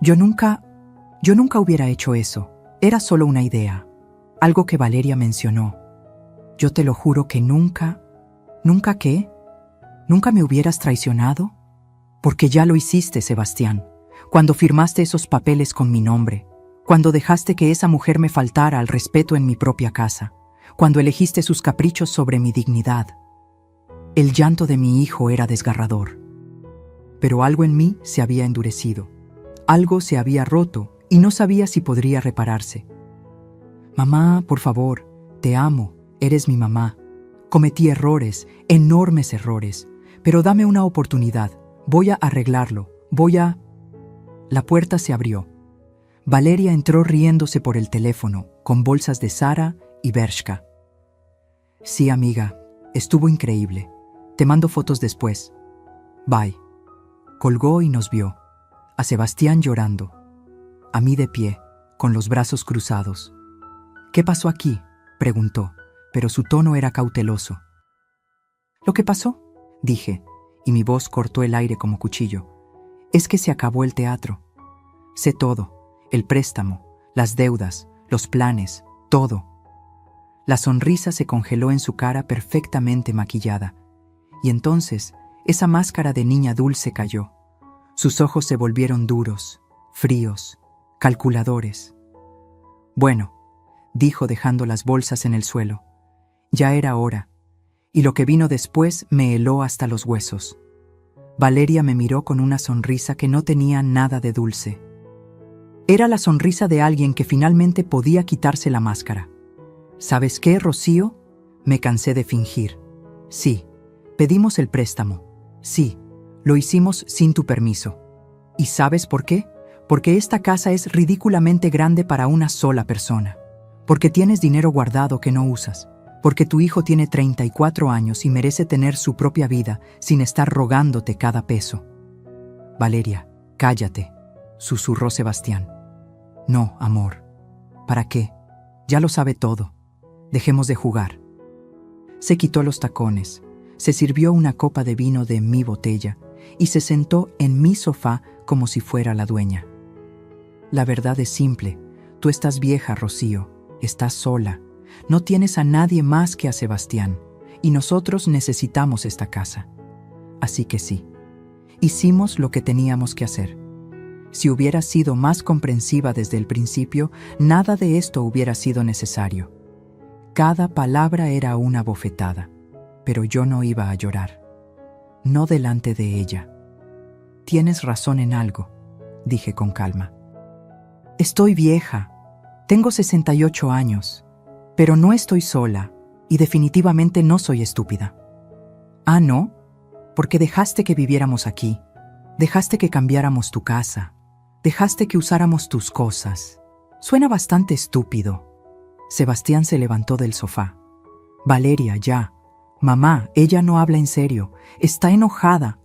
yo nunca hubiera hecho eso. Era solo una idea. Algo que Valeria mencionó. Yo te lo juro que nunca... ¿Nunca qué? ¿Nunca me hubieras traicionado? Porque ya lo hiciste, Sebastián. Cuando firmaste esos papeles con mi nombre. Cuando dejaste que esa mujer me faltara al respeto en mi propia casa. Cuando elegiste sus caprichos sobre mi dignidad. El llanto de mi hijo era desgarrador. Pero algo en mí se había endurecido. Algo se había roto y no sabía si podría repararse. Mamá, por favor, te amo, eres mi mamá. Cometí errores, enormes errores, pero dame una oportunidad. Voy a arreglarlo, La puerta se abrió. Valeria entró riéndose por el teléfono, con bolsas de Zara y Bershka. Sí, amiga, estuvo increíble. Te mando fotos después. Bye. Colgó y nos vio. A Sebastián llorando. A mí de pie, con los brazos cruzados. ¿Qué pasó aquí?, preguntó, pero su tono era cauteloso. ¿Lo que pasó?, dije, y mi voz cortó el aire como cuchillo. Es que se acabó el teatro. Sé todo, el préstamo, las deudas, los planes, todo. La sonrisa se congeló en su cara perfectamente maquillada, y entonces esa máscara de niña dulce cayó. Sus ojos se volvieron duros, fríos, calculadores. Bueno, dijo dejando las bolsas en el suelo. Ya era hora, y lo que vino después me heló hasta los huesos. Valeria me miró con una sonrisa que no tenía nada de dulce. Era la sonrisa de alguien que finalmente podía quitarse la máscara. ¿Sabes qué, Rocío? Me cansé de fingir. Sí, pedimos el préstamo. Sí, lo hicimos sin tu permiso. ¿Y sabes por qué? Porque esta casa es ridículamente grande para una sola persona. Porque tienes dinero guardado que no usas. Porque tu hijo tiene 34 años y merece tener su propia vida sin estar rogándote cada peso. Valeria, cállate, susurró Sebastián. No, amor. ¿Para qué? Ya lo sabe todo. Dejemos de jugar. Se quitó los tacones, se sirvió una copa de vino de mi botella y se sentó en mi sofá como si fuera la dueña. La verdad es simple. Tú estás vieja, Rocío. Estás sola. No tienes a nadie más que a Sebastián. Y nosotros necesitamos esta casa. Así que sí. Hicimos lo que teníamos que hacer. Si hubieras sido más comprensiva desde el principio, nada de esto hubiera sido necesario. Cada palabra era una bofetada. Pero yo no iba a llorar. No delante de ella. Tienes razón en algo, dije con calma. Estoy vieja. Tengo 68 años, pero no estoy sola y definitivamente no soy estúpida. Ah, ¿no? Porque dejaste que viviéramos aquí, dejaste que cambiáramos tu casa, dejaste que usáramos tus cosas. Suena bastante estúpido. Sebastián se levantó del sofá. Valeria, ya. Mamá, ella no habla en serio. Está enojada.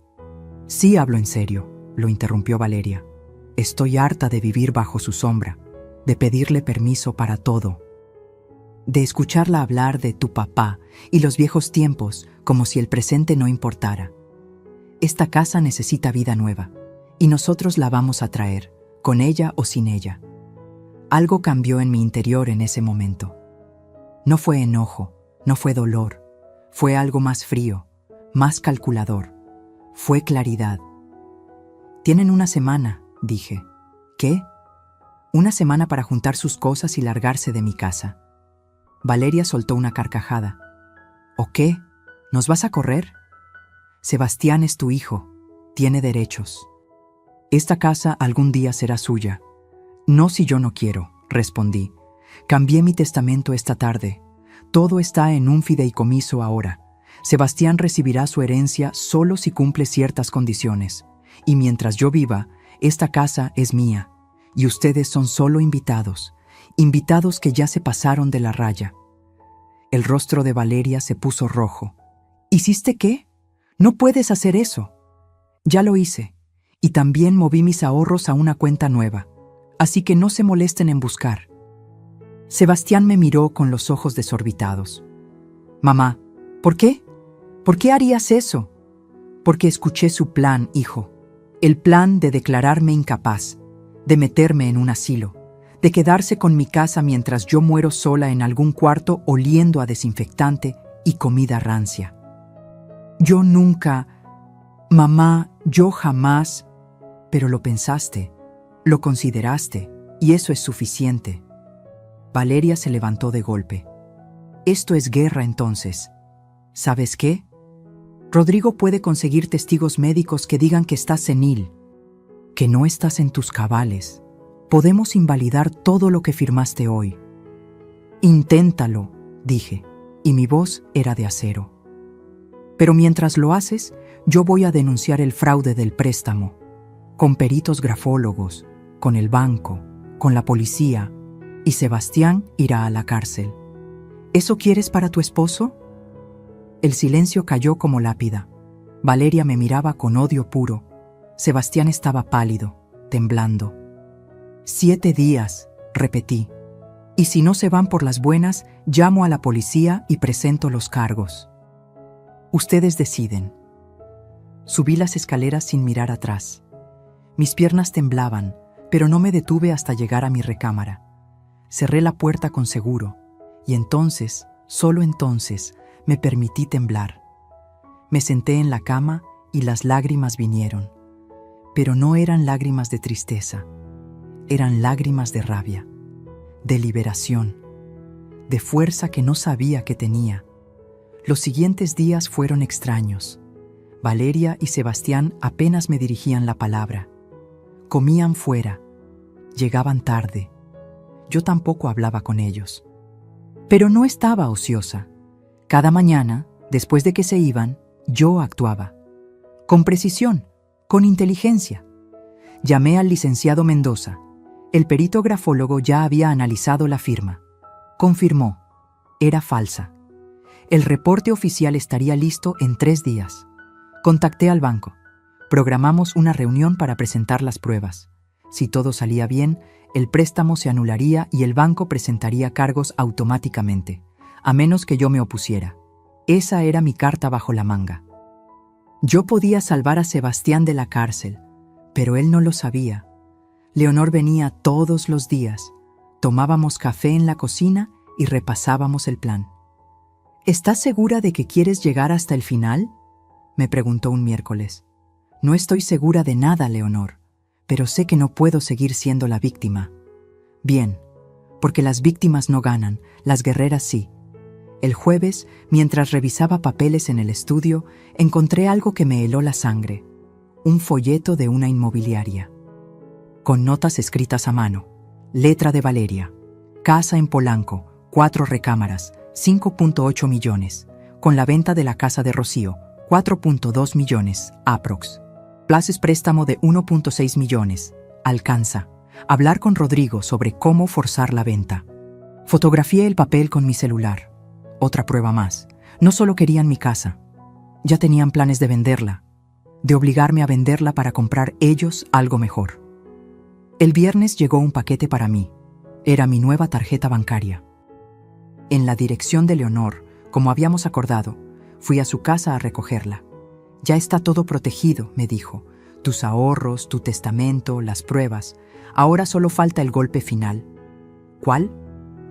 Sí hablo en serio, lo interrumpió Valeria. Estoy harta de vivir bajo su sombra, de pedirle permiso para todo, de escucharla hablar de tu papá y los viejos tiempos como si el presente no importara. Esta casa necesita vida nueva, y nosotros la vamos a traer, con ella o sin ella. Algo cambió en mi interior en ese momento. No fue enojo, no fue dolor, fue algo más frío, más calculador. Fue claridad. Tienen una semana, dije. ¿Qué? Una semana para juntar sus cosas y largarse de mi casa. Valeria soltó una carcajada. ¿O qué? ¿Nos vas a correr? Sebastián es tu hijo. Tiene derechos. Esta casa algún día será suya. No si yo no quiero, respondí. Cambié mi testamento esta tarde. Todo está en un fideicomiso ahora. Sebastián recibirá su herencia solo si cumple ciertas condiciones. Y mientras yo viva, esta casa es mía. Y ustedes son solo invitados. Invitados que ya se pasaron de la raya. El rostro de Valeria se puso rojo. ¿Hiciste qué? No puedes hacer eso. Ya lo hice. Y también moví mis ahorros a una cuenta nueva. Así que no se molesten en buscar. Sebastián me miró con los ojos desorbitados. Mamá, ¿por qué? ¿Por qué harías eso? Porque escuché su plan, hijo. El plan de declararme incapaz, de meterme en un asilo, de quedarse con mi casa mientras yo muero sola en algún cuarto oliendo a desinfectante y comida rancia. Yo nunca, mamá, yo jamás, pero lo pensaste, lo consideraste, y eso es suficiente. Valeria se levantó de golpe. Esto es guerra entonces. ¿Sabes qué? Rodrigo puede conseguir testigos médicos que digan que estás senil, que no estás en tus cabales. Podemos invalidar todo lo que firmaste hoy. Inténtalo, dije, y mi voz era de acero. Pero mientras lo haces, yo voy a denunciar el fraude del préstamo, con peritos grafólogos, con el banco, con la policía, y Sebastián irá a la cárcel. ¿Eso quieres para tu esposo? El silencio cayó como lápida. Valeria me miraba con odio puro. Sebastián estaba pálido, temblando. 7 días, repetí. Y si no se van por las buenas, llamo a la policía y presento los cargos. Ustedes deciden. Subí las escaleras sin mirar atrás. Mis piernas temblaban, pero no me detuve hasta llegar a mi recámara. Cerré la puerta con seguro, y entonces, solo entonces, me permití temblar. Me senté en la cama y las lágrimas vinieron. Pero no eran lágrimas de tristeza, eran lágrimas de rabia, de liberación, de fuerza que no sabía que tenía. Los siguientes días fueron extraños. Valeria y Sebastián apenas me dirigían la palabra. Comían fuera, llegaban tarde. Yo tampoco hablaba con ellos. Pero no estaba ociosa. Cada mañana, después de que se iban, yo actuaba. Con precisión, con inteligencia. Llamé al licenciado Mendoza. El perito grafólogo ya había analizado la firma. Confirmó. Era falsa. El reporte oficial estaría listo en 3 días. Contacté al banco. Programamos una reunión para presentar las pruebas. Si todo salía bien, el préstamo se anularía y el banco presentaría cargos automáticamente, a menos que yo me opusiera. Esa era mi carta bajo la manga. Yo podía salvar a Sebastián de la cárcel, pero él no lo sabía. Leonor venía todos los días. Tomábamos café en la cocina y repasábamos el plan. ¿Estás segura de que quieres llegar hasta el final?, me preguntó un miércoles. No estoy segura de nada, Leonor, pero sé que no puedo seguir siendo la víctima. Bien, porque las víctimas no ganan, las guerreras sí. El jueves, mientras revisaba papeles en el estudio, encontré algo que me heló la sangre. Un folleto de una inmobiliaria. Con notas escritas a mano. Letra de Valeria. Casa en Polanco, 4 recámaras, 5.8 millones. Con la venta de la casa de Rocío, 4.2 millones, aprox. Plazos préstamo de 1.6 millones. Alcanza. hablar con Rodrigo sobre cómo forzar la venta. Fotografié el papel con mi celular. Otra prueba más. No solo querían mi casa. Ya tenían planes de venderla, de obligarme a venderla para comprar ellos algo mejor. El viernes llegó un paquete para mí. Era mi nueva tarjeta bancaria. En la dirección de Leonor, como habíamos acordado, fui a su casa a recogerla. Ya está todo protegido, me dijo. Tus ahorros, tu testamento, las pruebas. Ahora solo falta el golpe final. ¿Cuál?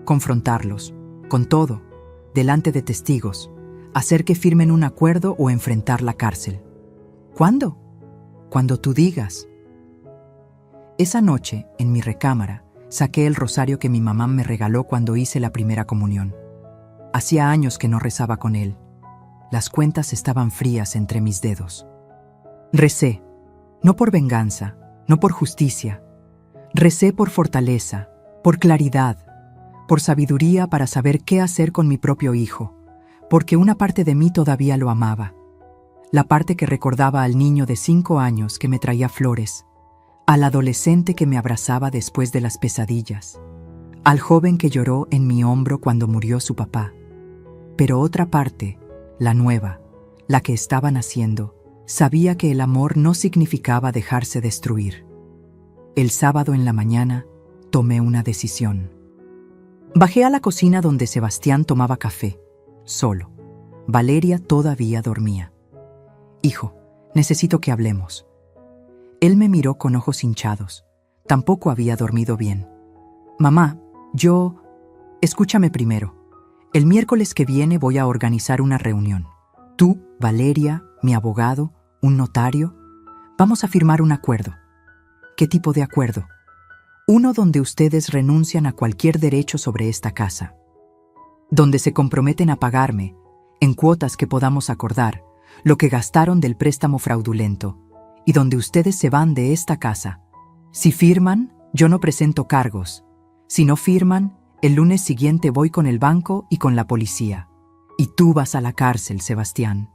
Confrontarlos, con todo, delante de testigos, hacer que firmen un acuerdo o enfrentar la cárcel. ¿Cuándo? Cuando tú digas. Esa noche, en mi recámara, saqué el rosario que mi mamá me regaló cuando hice la primera comunión. Hacía años que no rezaba con él. Las cuentas estaban frías entre mis dedos. Recé, no por venganza, no por justicia. Recé por fortaleza, por claridad, por sabiduría para saber qué hacer con mi propio hijo, porque una parte de mí todavía lo amaba. La parte que recordaba al niño de 5 años que me traía flores, al adolescente que me abrazaba después de las pesadillas, al joven que lloró en mi hombro cuando murió su papá. Pero otra parte, la nueva, la que estaba naciendo, sabía que el amor no significaba dejarse destruir. El sábado en la mañana tomé una decisión. Bajé a la cocina donde Sebastián tomaba café, solo. Valeria todavía dormía. Hijo, necesito que hablemos. Él me miró con ojos hinchados. Tampoco había dormido bien. Mamá, Escúchame primero. El miércoles que viene voy a organizar una reunión. Tú, Valeria, mi abogado, un notario. Vamos a firmar un acuerdo. ¿Qué tipo de acuerdo? Uno donde ustedes renuncian a cualquier derecho sobre esta casa. Donde se comprometen a pagarme, en cuotas que podamos acordar, lo que gastaron del préstamo fraudulento, y donde ustedes se van de esta casa. Si firman, yo no presento cargos. Si no firman, el lunes siguiente voy con el banco y con la policía. Y tú vas a la cárcel, Sebastián.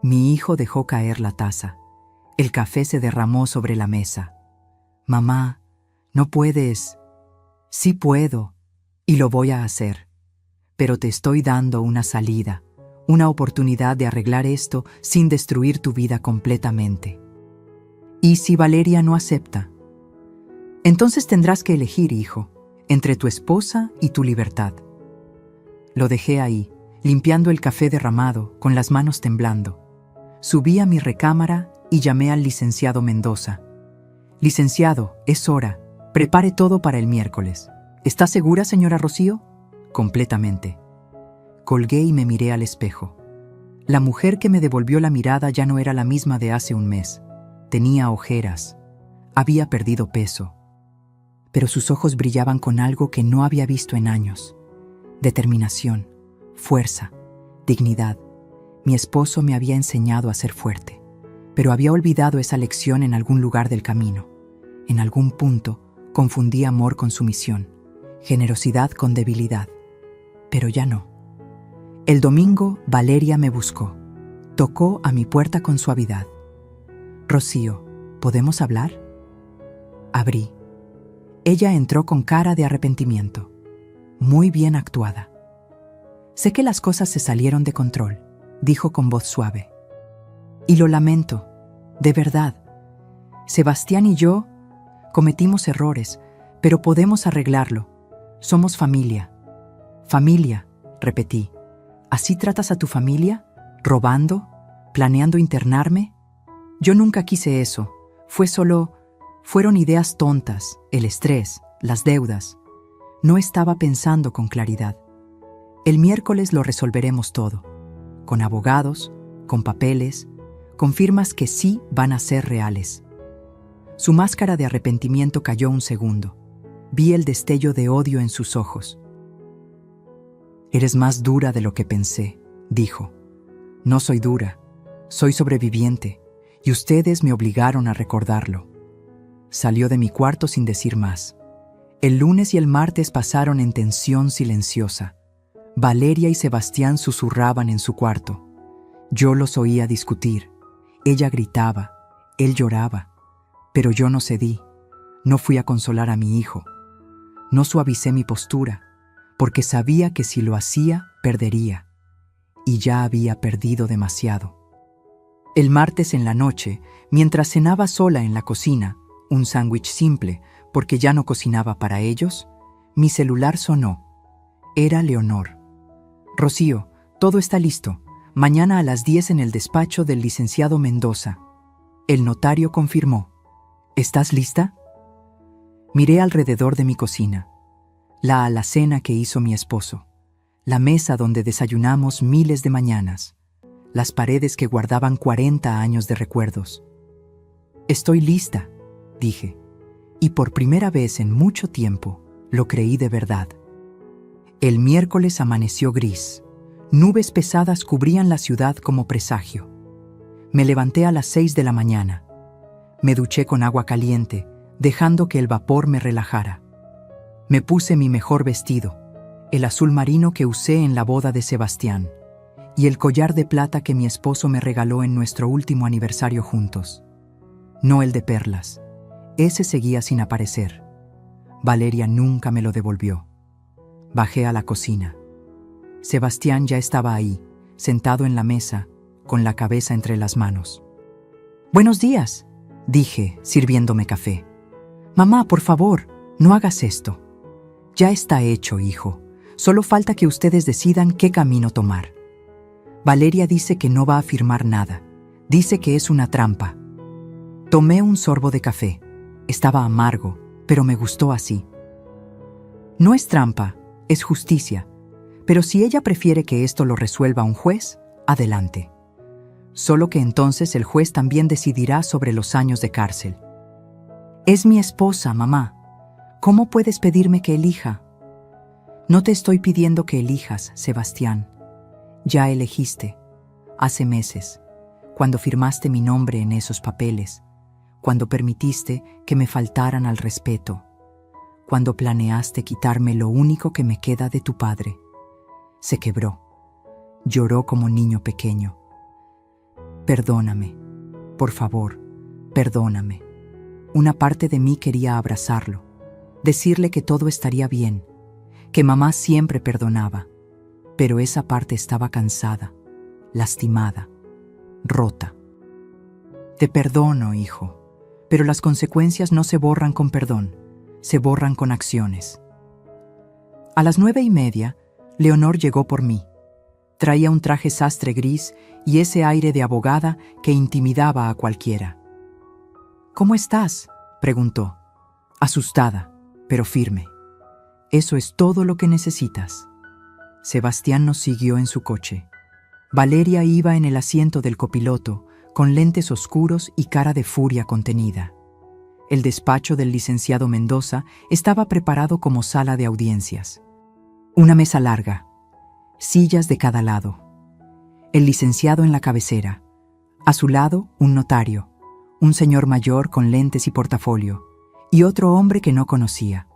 Mi hijo dejó caer la taza. El café se derramó sobre la mesa. Mamá, no puedes. Sí puedo, y lo voy a hacer. Pero te estoy dando una salida, una oportunidad de arreglar esto sin destruir tu vida completamente. ¿Y si Valeria no acepta? Entonces tendrás que elegir, hijo, entre tu esposa y tu libertad. Lo dejé ahí, limpiando el café derramado, con las manos temblando. Subí a mi recámara y llamé al licenciado Mendoza. Licenciado, es hora. Prepare todo para el miércoles. ¿Está segura, señora Rocío? Completamente. Colgué y me miré al espejo. La mujer que me devolvió la mirada ya no era la misma de hace un mes. Tenía ojeras. Había perdido peso. Pero sus ojos brillaban con algo que no había visto en años. Determinación, fuerza, dignidad. Mi esposo me había enseñado a ser fuerte, pero había olvidado esa lección en algún lugar del camino. En algún punto, confundí amor con sumisión, generosidad con debilidad. Pero ya no. El domingo, Valeria me buscó. Tocó a mi puerta con suavidad. Rocío, ¿podemos hablar? Abrí. Ella entró con cara de arrepentimiento. Muy bien actuada. Sé que las cosas se salieron de control, dijo con voz suave. Y lo lamento, de verdad. Sebastián y yo cometimos errores, pero podemos arreglarlo. Somos familia. Familia, repetí. ¿Así tratas a tu familia? ¿Robando? ¿Planeando internarme? Yo nunca quise eso. Fueron ideas tontas, el estrés, las deudas. No estaba pensando con claridad. El miércoles lo resolveremos todo. Con abogados, con papeles, con firmas que sí van a ser reales. Su máscara de arrepentimiento cayó un segundo. Vi el destello de odio en sus ojos. Eres más dura de lo que pensé, dijo. No soy dura, soy sobreviviente, y ustedes me obligaron a recordarlo. Salió de mi cuarto sin decir más. El lunes y el martes pasaron en tensión silenciosa. Valeria y Sebastián susurraban en su cuarto. Yo los oía discutir. Ella gritaba, él lloraba, pero yo no cedí. No fui a consolar a mi hijo. No suavicé mi postura, porque sabía que si lo hacía, perdería. Y ya había perdido demasiado. El martes en la noche, mientras cenaba sola en la cocina, un sándwich simple, porque ya no cocinaba para ellos, mi celular sonó. Era Leonor. Rocío, todo está listo. Mañana a las 10 en el despacho del licenciado Mendoza. El notario confirmó. ¿Estás lista? Miré alrededor de mi cocina. La alacena que hizo mi esposo. La mesa donde desayunamos miles de mañanas. Las paredes que guardaban 40 años de recuerdos. Estoy lista, dije. Y por primera vez en mucho tiempo, lo creí de verdad. El miércoles amaneció gris. Nubes pesadas cubrían la ciudad como presagio. Me levanté a las 6 de la mañana. Me duché con agua caliente, dejando que el vapor me relajara. Me puse mi mejor vestido, el azul marino que usé en la boda de Sebastián, y el collar de plata que mi esposo me regaló en nuestro último aniversario juntos. No el de perlas. Ese seguía sin aparecer. Valeria nunca me lo devolvió. Bajé a la cocina. Sebastián ya estaba ahí, sentado en la mesa, con la cabeza entre las manos. «Buenos días», dije, sirviéndome café. «Mamá, por favor, no hagas esto. Ya está hecho, hijo. Solo falta que ustedes decidan qué camino tomar. Valeria dice que no va a firmar nada. Dice que es una trampa». Tomé un sorbo de café. Estaba amargo, pero me gustó así. No es trampa, es justicia. Pero si ella prefiere que esto lo resuelva un juez, adelante. Solo que entonces el juez también decidirá sobre los años de cárcel. Es mi esposa, mamá. ¿Cómo puedes pedirme que elija? No te estoy pidiendo que elijas, Sebastián. Ya elegiste. Hace meses, cuando firmaste mi nombre en esos papeles, cuando permitiste que me faltaran al respeto, cuando planeaste quitarme lo único que me queda de tu padre. Se quebró. Lloró como niño pequeño. Perdóname. Por favor, perdóname. Una parte de mí quería abrazarlo, decirle que todo estaría bien, que mamá siempre perdonaba, pero esa parte estaba cansada, lastimada, rota. Te perdono, hijo, pero las consecuencias no se borran con perdón, se borran con acciones. A las 9:30, Leonor llegó por mí. Traía un traje sastre gris y ese aire de abogada que intimidaba a cualquiera. «¿Cómo estás?», preguntó, asustada, pero firme. «Eso es todo lo que necesitas». Sebastián nos siguió en su coche. Valeria iba en el asiento del copiloto, con lentes oscuros y cara de furia contenida. El despacho del licenciado Mendoza estaba preparado como sala de audiencias. Una mesa larga, sillas de cada lado. El licenciado en la cabecera. A su lado, un notario, un señor mayor con lentes y portafolio, y otro hombre que no conocía.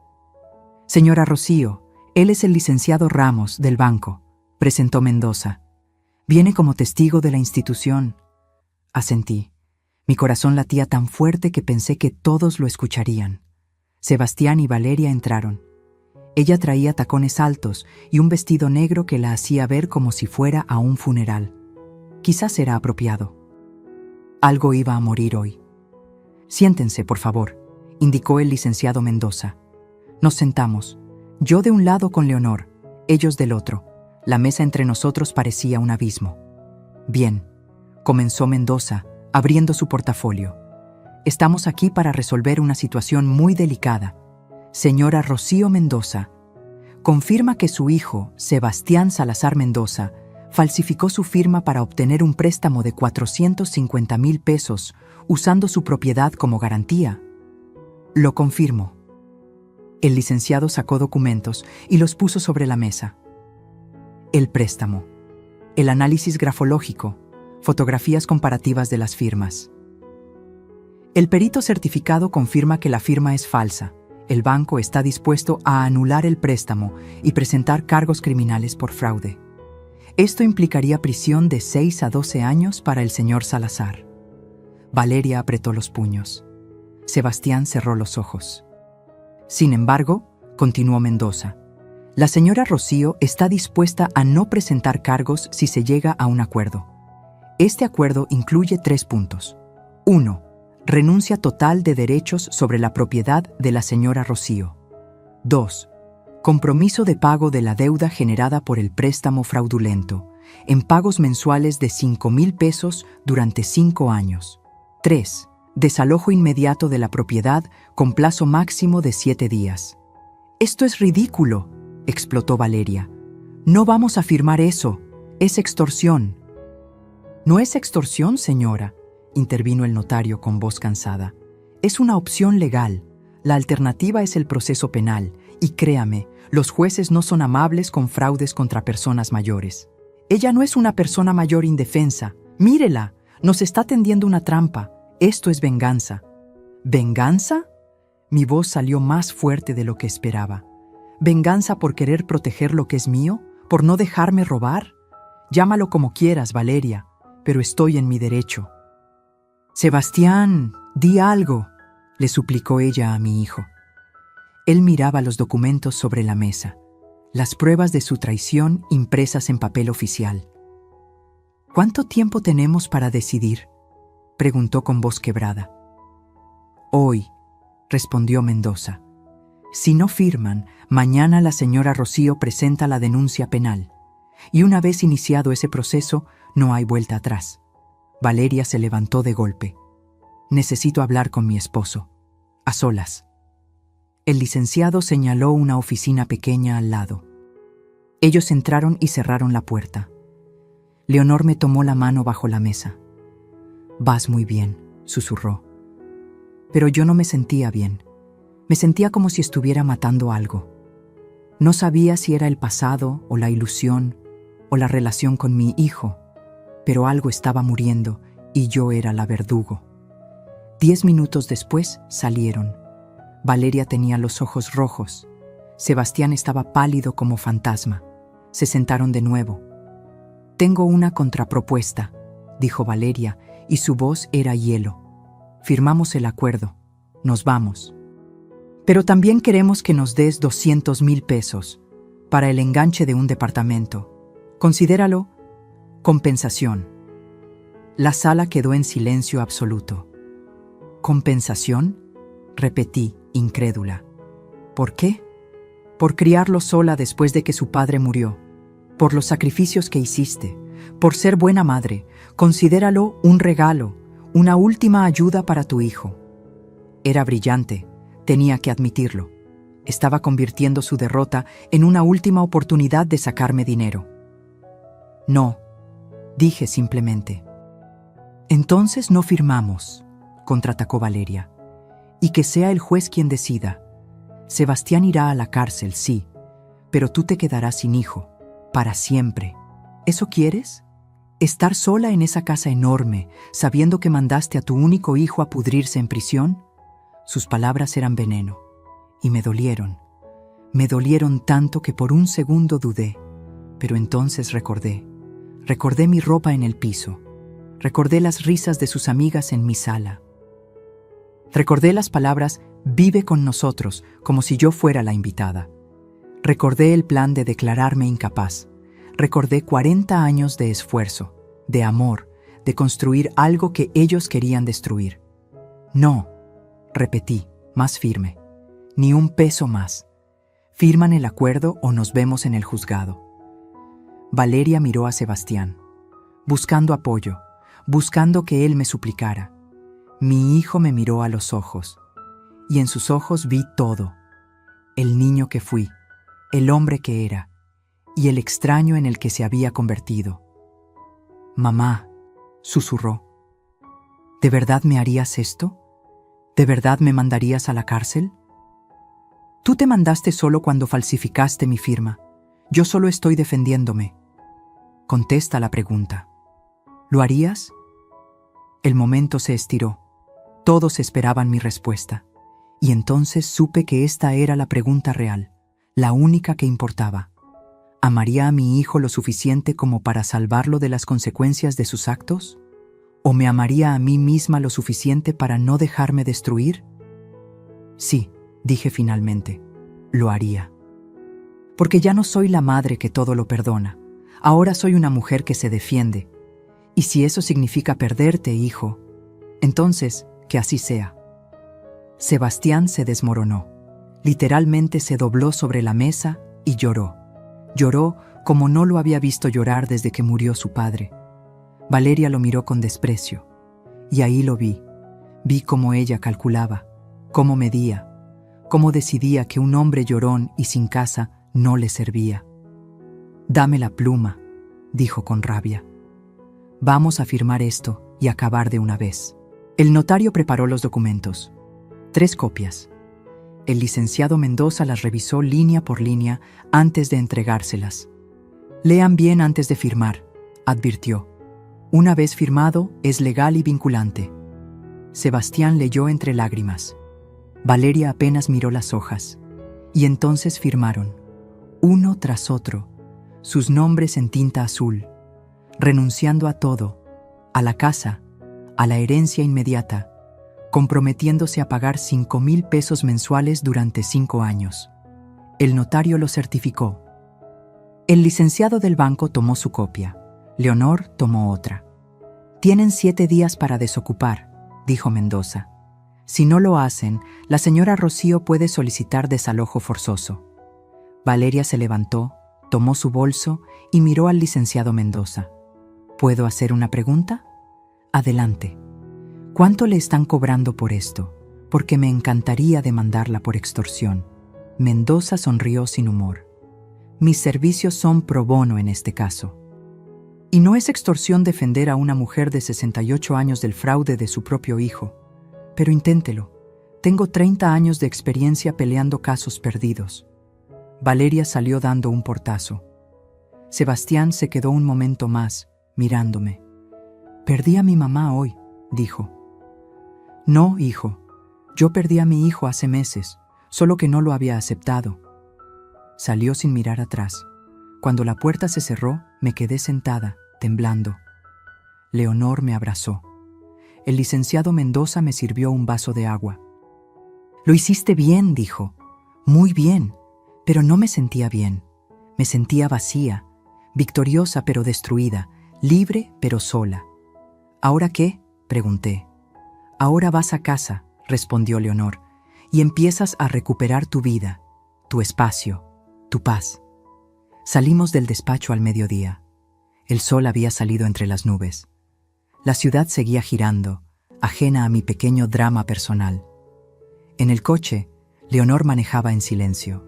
«Señora Rocío, él es el licenciado Ramos, del banco», presentó Mendoza. «Viene como testigo de la institución». Asentí. Mi corazón latía tan fuerte que pensé que todos lo escucharían. Sebastián y Valeria entraron. Ella traía tacones altos y un vestido negro que la hacía ver como si fuera a un funeral. Quizás era apropiado. Algo iba a morir hoy. «Siéntense, por favor», indicó el licenciado Mendoza. Nos sentamos, yo de un lado con Leonor, ellos del otro. La mesa entre nosotros parecía un abismo. «Bien», comenzó Mendoza, abriendo su portafolio. «Estamos aquí para resolver una situación muy delicada. Señora Rocío Mendoza, confirma que su hijo, Sebastián Salazar Mendoza, falsificó su firma para obtener un préstamo de 450,000 pesos usando su propiedad como garantía». «Lo confirmo». El licenciado sacó documentos y los puso sobre la mesa. El préstamo, el análisis grafológico, fotografías comparativas de las firmas. El perito certificado confirma que la firma es falsa. El banco está dispuesto a anular el préstamo y presentar cargos criminales por fraude. Esto implicaría prisión de 6 a 12 años para el señor Salazar. Valeria apretó los puños. Sebastián cerró los ojos. Sin embargo, continuó Mendoza, la señora Rocío está dispuesta a no presentar cargos si se llega a un acuerdo. Este acuerdo incluye 3 puntos. 1. Renuncia total de derechos sobre la propiedad de la señora Rocío. 2. Compromiso de pago de la deuda generada por el préstamo fraudulento, en pagos mensuales de 5,000 pesos durante 5 años. 3. Desalojo inmediato de la propiedad con plazo máximo de 7 días. «Esto es ridículo», explotó Valeria. «No vamos a firmar eso. Es extorsión». «No es extorsión, señora», intervino el notario con voz cansada. «Es una opción legal. La alternativa es el proceso penal. Y créame, los jueces no son amables con fraudes contra personas mayores. Ella no es una persona mayor indefensa. Mírela, nos está tendiendo una trampa. Esto es venganza». «¿Venganza?». Mi voz salió más fuerte de lo que esperaba. ¿Venganza por querer proteger lo que es mío? ¿Por no dejarme robar? Llámalo como quieras, Valeria, pero estoy en mi derecho. «Sebastián, di algo», le suplicó ella a mi hijo. Él miraba los documentos sobre la mesa, las pruebas de su traición impresas en papel oficial. «¿Cuánto tiempo tenemos para decidir?», preguntó con voz quebrada. «Hoy», respondió Mendoza. «Si no firman, mañana la señora Rocío presenta la denuncia penal. Y una vez iniciado ese proceso, no hay vuelta atrás». Valeria se levantó de golpe. «Necesito hablar con mi esposo. A solas». El licenciado señaló una oficina pequeña al lado. Ellos entraron y cerraron la puerta. Leonor me tomó la mano bajo la mesa. «Vas muy bien», susurró. Pero yo no me sentía bien. Me sentía como si estuviera matando algo. No sabía si era el pasado o la ilusión o la relación con mi hijo, pero algo estaba muriendo y yo era la verdugo. 10 minutos después salieron. Valeria tenía los ojos rojos. Sebastián estaba pálido como fantasma. Se sentaron de nuevo. «Tengo una contrapropuesta», dijo Valeria, y su voz era hielo. «Firmamos el acuerdo. Nos vamos. Pero también queremos que nos des 200,000 pesos para el enganche de un departamento. Considéralo compensación». La sala quedó en silencio absoluto. «¿Compensación?», repetí, incrédula. «¿Por qué?». «Por criarlo sola después de que su padre murió. Por los sacrificios que hiciste. Por ser buena madre. Considéralo un regalo, una última ayuda para tu hijo». Era brillante, tenía que admitirlo. Estaba convirtiendo su derrota en una última oportunidad de sacarme dinero. «No», dije simplemente. «Entonces no firmamos», contraatacó Valeria. «Y que sea el juez quien decida. Sebastián irá a la cárcel, sí, pero tú te quedarás sin hijo, para siempre. ¿Eso quieres? ¿Estar sola en esa casa enorme, sabiendo que mandaste a tu único hijo a pudrirse en prisión?». Sus palabras eran veneno, y me dolieron. Me dolieron tanto que por un segundo dudé, pero entonces recordé. Recordé mi ropa en el piso. Recordé las risas de sus amigas en mi sala. Recordé las palabras «vive con nosotros», como si yo fuera la invitada. Recordé el plan de declararme incapaz. Recordé 40 años de esfuerzo, de amor, de construir algo que ellos querían destruir. «No», repetí, más firme. «Ni un peso más. Firman el acuerdo o nos vemos en el juzgado». Valeria miró a Sebastián, buscando apoyo, buscando que él me suplicara. Mi hijo me miró a los ojos, y en sus ojos vi todo. El niño que fui, el hombre que era, y el extraño en el que se había convertido. «Mamá», susurró, «¿de verdad me harías esto? ¿De verdad me mandarías a la cárcel?». «Tú te mandaste solo cuando falsificaste mi firma. Yo solo estoy defendiéndome». «Contesta la pregunta. ¿Lo harías?». El momento se estiró. Todos esperaban mi respuesta. Y entonces supe que esta era la pregunta real, la única que importaba. ¿Amaría a mi hijo lo suficiente como para salvarlo de las consecuencias de sus actos? ¿O me amaría a mí misma lo suficiente para no dejarme destruir? Sí, dije finalmente, lo haría. Porque ya no soy la madre que todo lo perdona. Ahora soy una mujer que se defiende. Y si eso significa perderte, hijo, entonces, que así sea. Sebastián se desmoronó. Literalmente se dobló sobre la mesa y lloró. Lloró como no lo había visto llorar desde que murió su padre. Valeria lo miró con desprecio. Y ahí lo vi. Vi cómo ella calculaba, cómo medía, cómo decidía que un hombre llorón y sin casa no le servía. «Dame la pluma», dijo con rabia. «Vamos a firmar esto y acabar de una vez». El notario preparó los documentos. 3 copias. El licenciado Mendoza las revisó línea por línea antes de entregárselas. «Lean bien antes de firmar», advirtió. «Una vez firmado, es legal y vinculante». Sebastián leyó entre lágrimas. Valeria apenas miró las hojas. Y entonces firmaron, uno tras otro, sus nombres en tinta azul, renunciando a todo, a la casa, a la herencia inmediata, comprometiéndose a pagar 5,000 pesos mensuales durante 5 años. El notario lo certificó. El licenciado del banco tomó su copia. Leonor tomó otra. «Tienen 7 días para desocupar», dijo Mendoza. «Si no lo hacen, la señora Rocío puede solicitar desalojo forzoso». Valeria se levantó, tomó su bolso y miró al licenciado Mendoza. «¿Puedo hacer una pregunta?» «Adelante. ¿Cuánto le están cobrando por esto? Porque me encantaría demandarla por extorsión». Mendoza sonrió sin humor. «Mis servicios son pro bono en este caso. Y no es extorsión defender a una mujer de 68 años del fraude de su propio hijo. Pero inténtelo. Tengo 30 años de experiencia peleando casos perdidos». Valeria salió dando un portazo. Sebastián se quedó un momento más, mirándome. «Perdí a mi mamá hoy», dijo. «No, hijo. Yo perdí a mi hijo hace meses, solo que no lo había aceptado». Salió sin mirar atrás. Cuando la puerta se cerró, me quedé sentada, temblando. Leonor me abrazó. El licenciado Mendoza me sirvió un vaso de agua. «Lo hiciste bien», dijo. «Muy bien». Pero no me sentía bien. Me sentía vacía, victoriosa pero destruida, libre pero sola. «¿Ahora qué?», pregunté. «Ahora vas a casa», respondió Leonor, «y empiezas a recuperar tu vida, tu espacio, tu paz». Salimos del despacho al mediodía. El sol había salido entre las nubes. La ciudad seguía girando, ajena a mi pequeño drama personal. En el coche, Leonor manejaba en silencio.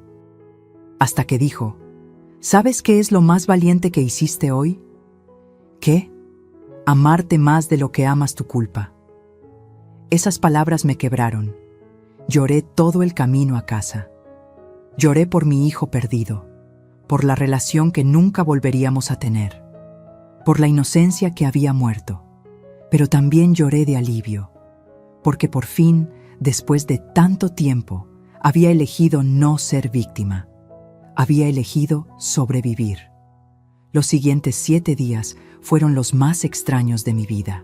Hasta que dijo, «¿Sabes qué es lo más valiente que hiciste hoy?». «¿Qué?». «Amarte más de lo que amas tu culpa». Esas palabras me quebraron. Lloré todo el camino a casa. Lloré por mi hijo perdido, por la relación que nunca volveríamos a tener, por la inocencia que había muerto. Pero también lloré de alivio, porque por fin, después de tanto tiempo, había elegido no ser víctima. Había elegido sobrevivir. Los siguientes 7 días fueron los más extraños de mi vida.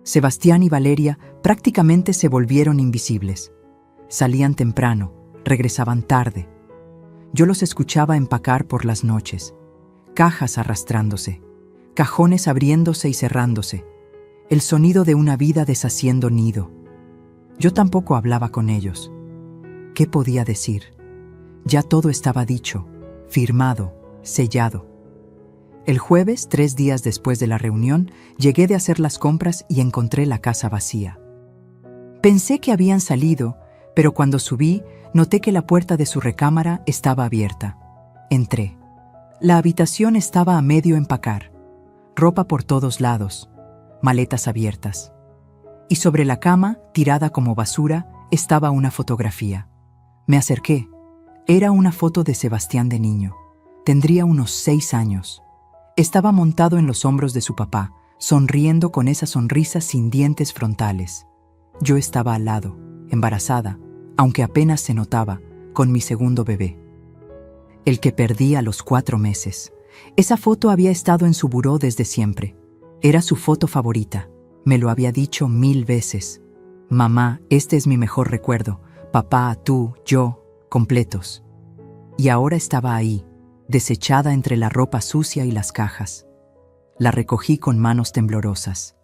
Sebastián y Valeria prácticamente se volvieron invisibles. Salían temprano, regresaban tarde. Yo los escuchaba empacar por las noches, cajas arrastrándose, cajones abriéndose y cerrándose, el sonido de una vida deshaciendo nido. Yo tampoco hablaba con ellos. ¿Qué podía decir? Ya todo estaba dicho, firmado, sellado. El jueves, 3 días después de la reunión, llegué de hacer las compras y encontré la casa vacía. Pensé que habían salido, pero cuando subí, noté que la puerta de su recámara estaba abierta. Entré. La habitación estaba a medio empacar, ropa por todos lados, maletas abiertas. Y sobre la cama, tirada como basura, estaba una fotografía. Me acerqué. Era una foto de Sebastián de niño. Tendría unos 6 años. Estaba montado en los hombros de su papá, sonriendo con esa sonrisa sin dientes frontales. Yo estaba al lado, embarazada, aunque apenas se notaba, con mi segundo bebé. El que perdí a los 4 meses. Esa foto había estado en su buró desde siempre. Era su foto favorita. Me lo había dicho 1000 veces. «Mamá, este es mi mejor recuerdo. Papá, tú, yo, completos. Y ahora estaba ahí, desechada entre la ropa sucia y las cajas. La recogí con manos temblorosas.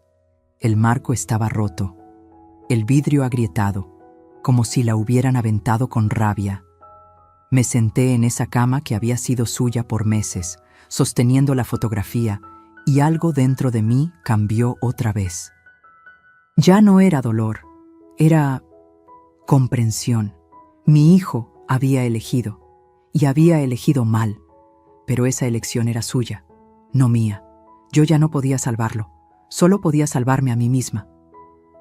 El marco estaba roto, el vidrio agrietado, como si la hubieran aventado con rabia. Me senté en esa cama que había sido suya por meses, sosteniendo la fotografía, y algo dentro de mí cambió otra vez. Ya no era dolor, era comprensión. Mi hijo había elegido, y había elegido mal, pero esa elección era suya, no mía. Yo ya no podía salvarlo, solo podía salvarme a mí misma.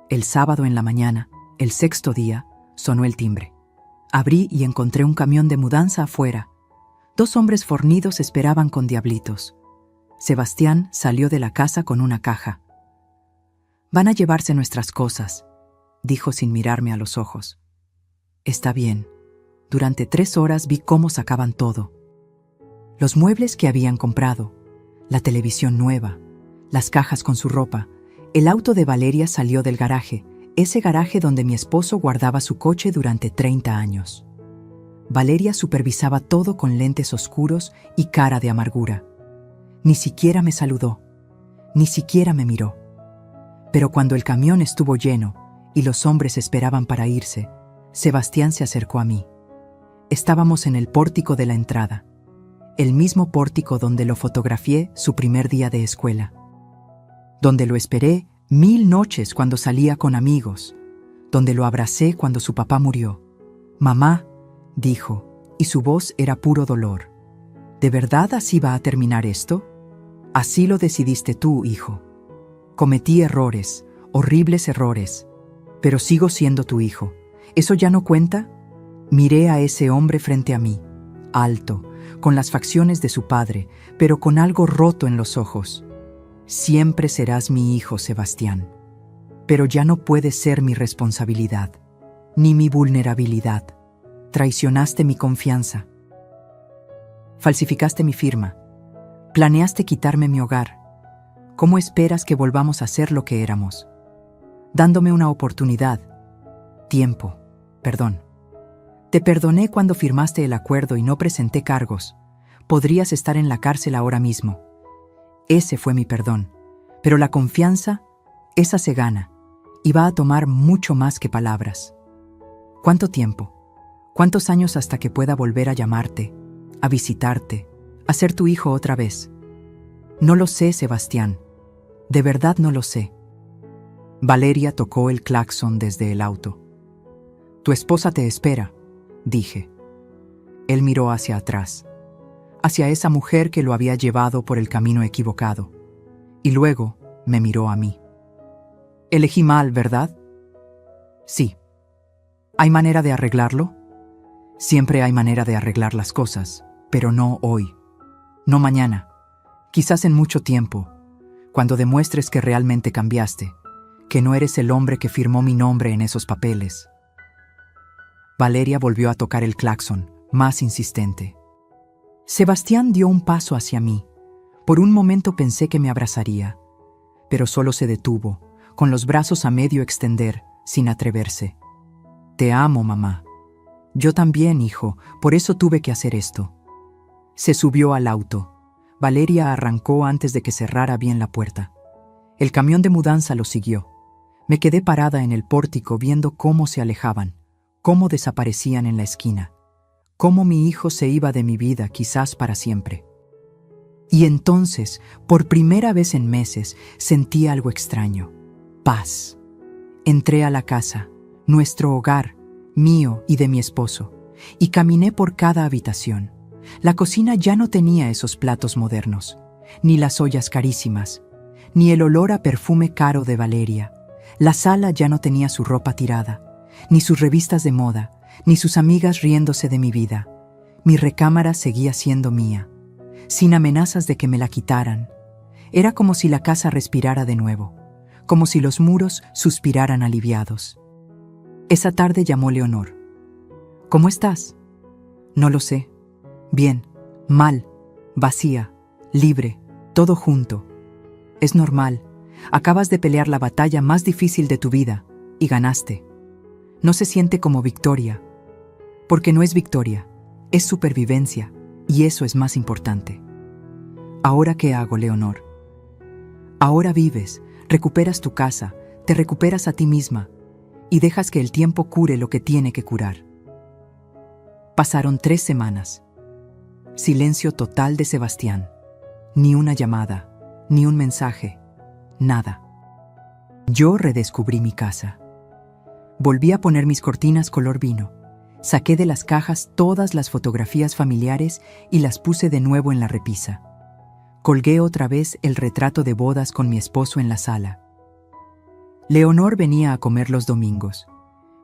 El sábado en la mañana, el sexto día, sonó el timbre. Abrí y encontré un camión de mudanza afuera. 2 hombres fornidos esperaban con diablitos. Sebastián salió de la casa con una caja. «Van a llevarse nuestras cosas», dijo sin mirarme a los ojos. «Está bien». Durante 3 horas vi cómo sacaban todo. Los muebles que habían comprado, la televisión nueva, las cajas con su ropa. El auto de Valeria salió del garaje, ese garaje donde mi esposo guardaba su coche durante 30 años. Valeria supervisaba todo con lentes oscuros y cara de amargura. Ni siquiera me saludó, ni siquiera me miró. Pero cuando el camión estuvo lleno y los hombres esperaban para irse, Sebastián se acercó a mí. Estábamos en el pórtico de la entrada, el mismo pórtico donde lo fotografié su primer día de escuela, donde lo esperé 1000 noches cuando salía con amigos, donde lo abracé cuando su papá murió. «Mamá», dijo, y su voz era puro dolor. «¿De verdad así va a terminar esto? Así lo decidiste tú, hijo. Cometí errores, horribles errores, pero sigo siendo tu hijo. ¿Eso ya no cuenta?» Miré a ese hombre frente a mí, alto, con las facciones de su padre, pero con algo roto en los ojos. «Siempre serás mi hijo, Sebastián, pero ya no puedes ser mi responsabilidad, ni mi vulnerabilidad. Traicionaste mi confianza. Falsificaste mi firma. Planeaste quitarme mi hogar. ¿Cómo esperas que volvamos a ser lo que éramos? Dándome una oportunidad. Tiempo. Perdón. Te perdoné cuando firmaste el acuerdo y no presenté cargos. Podrías estar en la cárcel ahora mismo. Ese fue mi perdón. Pero la confianza, esa se gana, y va a tomar mucho más que palabras. ¿Cuánto tiempo? ¿Cuántos años hasta que pueda volver a llamarte, a visitarte, a ser tu hijo otra vez? No lo sé, Sebastián. De verdad no lo sé». Valeria tocó el claxon desde el auto. «Tu esposa te espera», dije. Él miró hacia atrás, hacia esa mujer que lo había llevado por el camino equivocado, y luego me miró a mí. «Elegí mal, ¿verdad?» «Sí». «¿Hay manera de arreglarlo?» «Siempre hay manera de arreglar las cosas, pero no hoy. No mañana. Quizás en mucho tiempo, cuando demuestres que realmente cambiaste, que no eres el hombre que firmó mi nombre en esos papeles». Valeria volvió a tocar el claxon, más insistente. Sebastián dio un paso hacia mí. Por un momento pensé que me abrazaría, pero solo se detuvo, con los brazos a medio extender, sin atreverse. «Te amo, mamá». «Yo también, hijo, por eso tuve que hacer esto». Se subió al auto. Valeria arrancó antes de que cerrara bien la puerta. El camión de mudanza lo siguió. Me quedé parada en el pórtico viendo cómo se alejaban, cómo desaparecían en la esquina, cómo mi hijo se iba de mi vida quizás para siempre. Y entonces, por primera vez en meses, sentí algo extraño. Paz. Entré a la casa, nuestro hogar, mío y de mi esposo, y caminé por cada habitación. La cocina ya no tenía esos platos modernos, ni las ollas carísimas, ni el olor a perfume caro de Valeria. La sala ya no tenía su ropa tirada, ni sus revistas de moda, ni sus amigas riéndose de mi vida. Mi recámara seguía siendo mía, sin amenazas de que me la quitaran. Era como si la casa respirara de nuevo, como si los muros suspiraran aliviados. Esa tarde llamó Leonor. «¿Cómo estás?» «No lo sé. Bien, mal, vacía, libre, todo junto. Es normal. Acabas de pelear la batalla más difícil de tu vida y ganaste. No se siente como victoria, porque no es victoria, es supervivencia, y eso es más importante. ¿Ahora qué hago, Leonor? Ahora vives, recuperas tu casa, te recuperas a ti misma, y dejas que el tiempo cure lo que tiene que curar. Pasaron 3 semanas. Silencio total de Sebastián. Ni una llamada, ni un mensaje, nada. Yo redescubrí mi casa. Volví a poner mis cortinas color vino. Saqué de las cajas todas las fotografías familiares y las puse de nuevo en la repisa. Colgué otra vez el retrato de bodas con mi esposo en la sala. Leonor venía a comer los domingos.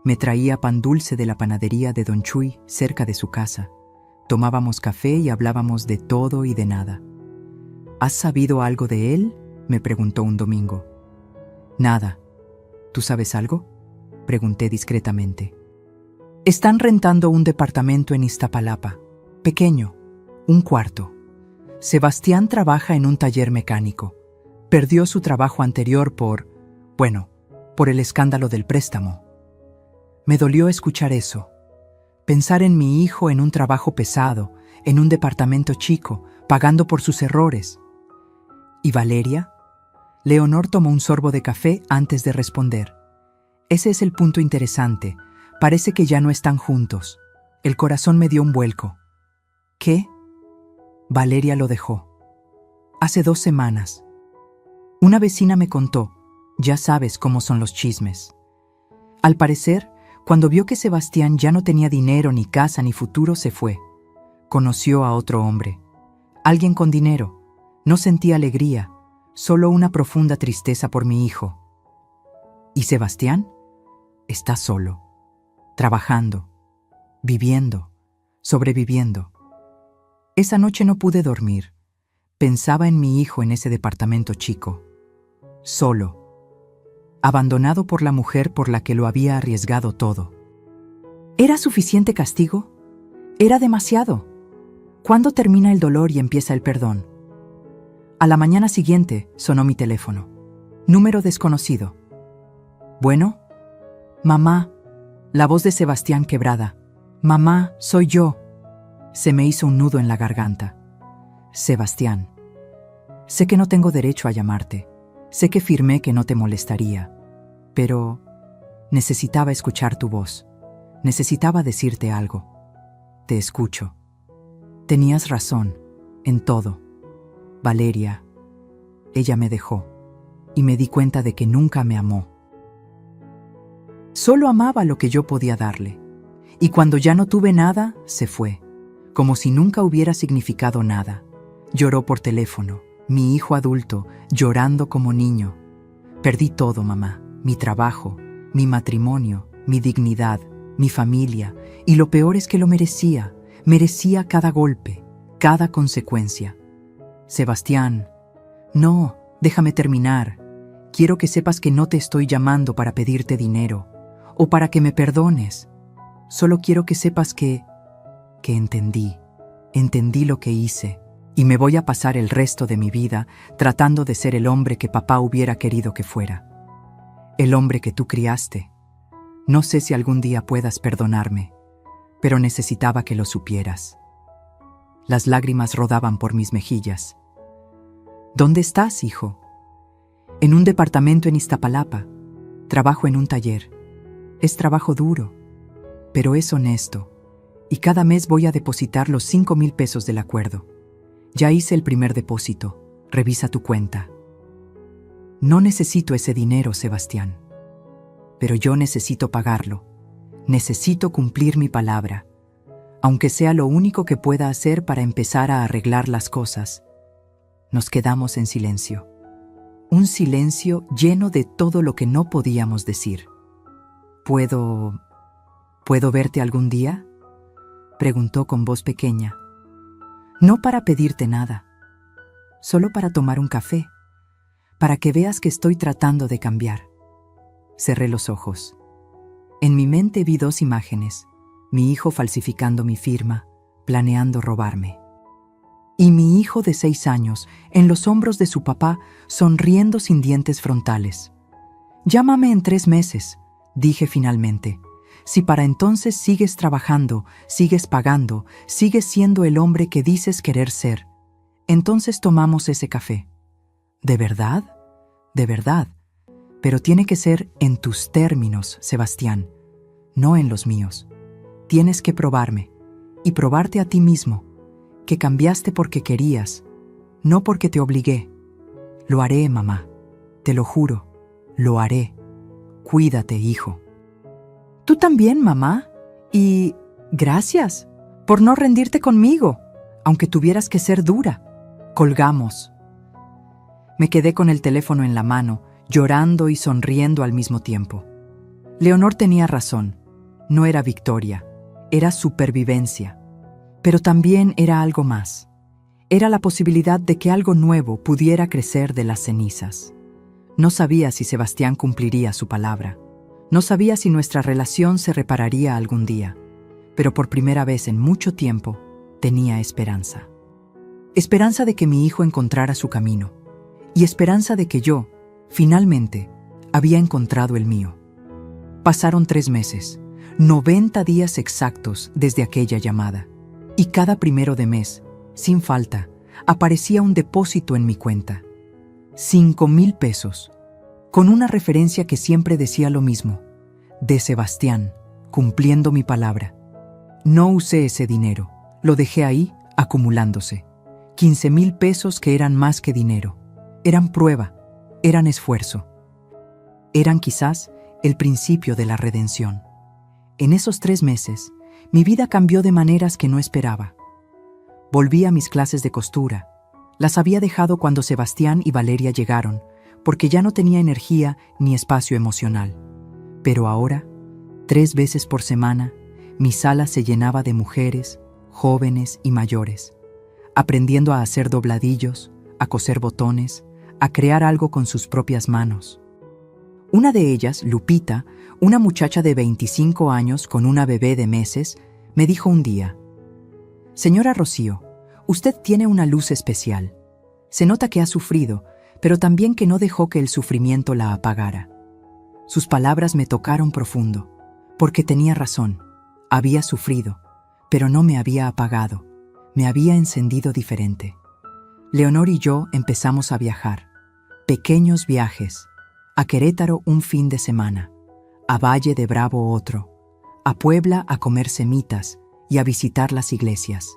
Me traía pan dulce de la panadería de Don Chuy, cerca de su casa. Tomábamos café y hablábamos de todo y de nada. ¿Has sabido algo de él?, me preguntó un domingo. Nada. ¿Tú sabes algo?, pregunté discretamente. Están rentando un departamento en Iztapalapa. Pequeño, 1 cuarto. Sebastián trabaja en un taller mecánico. Perdió su trabajo anterior por el escándalo del préstamo. Me dolió escuchar eso. Pensar en mi hijo en un trabajo pesado, en un departamento chico, pagando por sus errores. ¿Y Valeria? Leonor tomó un sorbo de café antes de responder. Ese es el punto interesante. Parece que ya no están juntos. El corazón me dio un vuelco. ¿Qué? Valeria lo dejó. Hace 2 semanas. Una vecina me contó. Ya sabes cómo son los chismes. Al parecer, cuando vio que Sebastián ya no tenía dinero, ni casa, ni futuro, se fue. Conoció a otro hombre. Alguien con dinero. No sentía alegría, solo una profunda tristeza por mi hijo. ¿Y Sebastián? Está solo, trabajando, viviendo, sobreviviendo. Esa noche no pude dormir. Pensaba en mi hijo en ese departamento chico. Solo. Abandonado por la mujer por la que lo había arriesgado todo. ¿Era suficiente castigo? Era demasiado. ¿Cuándo termina el dolor y empieza el perdón? A la mañana siguiente sonó mi teléfono. Número desconocido. ¿Bueno? Mamá. La voz de Sebastián quebrada. Mamá, soy yo. Se me hizo un nudo en la garganta. Sebastián. Sé que no tengo derecho a llamarte. Sé que firmé que no te molestaría. Pero necesitaba escuchar tu voz. Necesitaba decirte algo. Te escucho. Tenías razón, en todo. Valeria, ella me dejó, y me di cuenta de que nunca me amó. Solo amaba lo que yo podía darle, y cuando ya no tuve nada, se fue, como si nunca hubiera significado nada. Lloró por teléfono, mi hijo adulto, llorando como niño. Perdí todo, mamá, mi trabajo, mi matrimonio, mi dignidad, mi familia, y lo peor es que lo merecía cada golpe, cada consecuencia. Sebastián, no, déjame terminar. Quiero que sepas que no te estoy llamando para pedirte dinero o para que me perdones. Solo quiero que sepas que entendí lo que hice y me voy a pasar el resto de mi vida tratando de ser el hombre que papá hubiera querido que fuera. El hombre que tú criaste. No sé si algún día puedas perdonarme, pero necesitaba que lo supieras. Las lágrimas rodaban por mis mejillas. ¿Dónde estás, hijo? En un departamento en Iztapalapa. Trabajo en un taller. Es trabajo duro, pero es honesto. Y cada mes voy a depositar los 5,000 pesos del acuerdo. Ya hice el primer depósito. Revisa tu cuenta. No necesito ese dinero, Sebastián. Pero yo necesito pagarlo. Necesito cumplir mi palabra. Aunque sea lo único que pueda hacer para empezar a arreglar las cosas. Nos quedamos en silencio. Un silencio lleno de todo lo que no podíamos decir. ¿Puedo verte algún día?, preguntó con voz pequeña. No para pedirte nada, solo para tomar un café, para que veas que estoy tratando de cambiar. Cerré los ojos. En mi mente vi 2 imágenes, mi hijo falsificando mi firma, planeando robarme. Y mi hijo de 6 años, en los hombros de su papá, sonriendo sin dientes frontales. Llámame en 3 meses, dije finalmente. Si para entonces sigues trabajando, sigues pagando, sigues siendo el hombre que dices querer ser, entonces tomamos ese café. ¿De verdad? De verdad. Pero tiene que ser en tus términos, Sebastián, no en los míos. Tienes que probarme y probarte a ti mismo, que cambiaste porque querías, no porque te obligué. Lo haré, mamá. Te lo juro, lo haré. Cuídate, hijo. Tú también, mamá. Y gracias por no rendirte conmigo, aunque tuvieras que ser dura. Colgamos. Me quedé con el teléfono en la mano, llorando y sonriendo al mismo tiempo. Leonor tenía razón. No era victoria, era supervivencia. Pero también era algo más. Era la posibilidad de que algo nuevo pudiera crecer de las cenizas. No sabía si Sebastián cumpliría su palabra. No sabía si nuestra relación se repararía algún día. Pero por primera vez en mucho tiempo, tenía esperanza. Esperanza de que mi hijo encontrara su camino. Y esperanza de que yo, finalmente, había encontrado el mío. Pasaron 3 meses, 90 días exactos desde aquella llamada. Y cada 1 de mes, sin falta, aparecía un depósito en mi cuenta. 5,000 pesos, con una referencia que siempre decía lo mismo, de Sebastián, cumpliendo mi palabra. No usé ese dinero, lo dejé ahí, acumulándose. 15,000 pesos que eran más que dinero. Eran prueba, eran esfuerzo. Eran quizás el principio de la redención. En esos 3 meses, mi vida cambió de maneras que no esperaba. Volví a mis clases de costura. Las había dejado cuando Sebastián y Valeria llegaron, porque ya no tenía energía ni espacio emocional. Pero ahora, 3 veces por semana, mi sala se llenaba de mujeres, jóvenes y mayores, aprendiendo a hacer dobladillos, a coser botones, a crear algo con sus propias manos. Una de ellas, Lupita, una muchacha de 25 años con una bebé de meses, me dijo un día: «Señora Rocío, usted tiene una luz especial. Se nota que ha sufrido, pero también que no dejó que el sufrimiento la apagara». Sus palabras me tocaron profundo, porque tenía razón. Había sufrido, pero no me había apagado. Me había encendido diferente. Leonor y yo empezamos a viajar. Pequeños viajes. A Querétaro un fin de semana. A Valle de Bravo otro. A Puebla a comer semitas y a visitar las iglesias.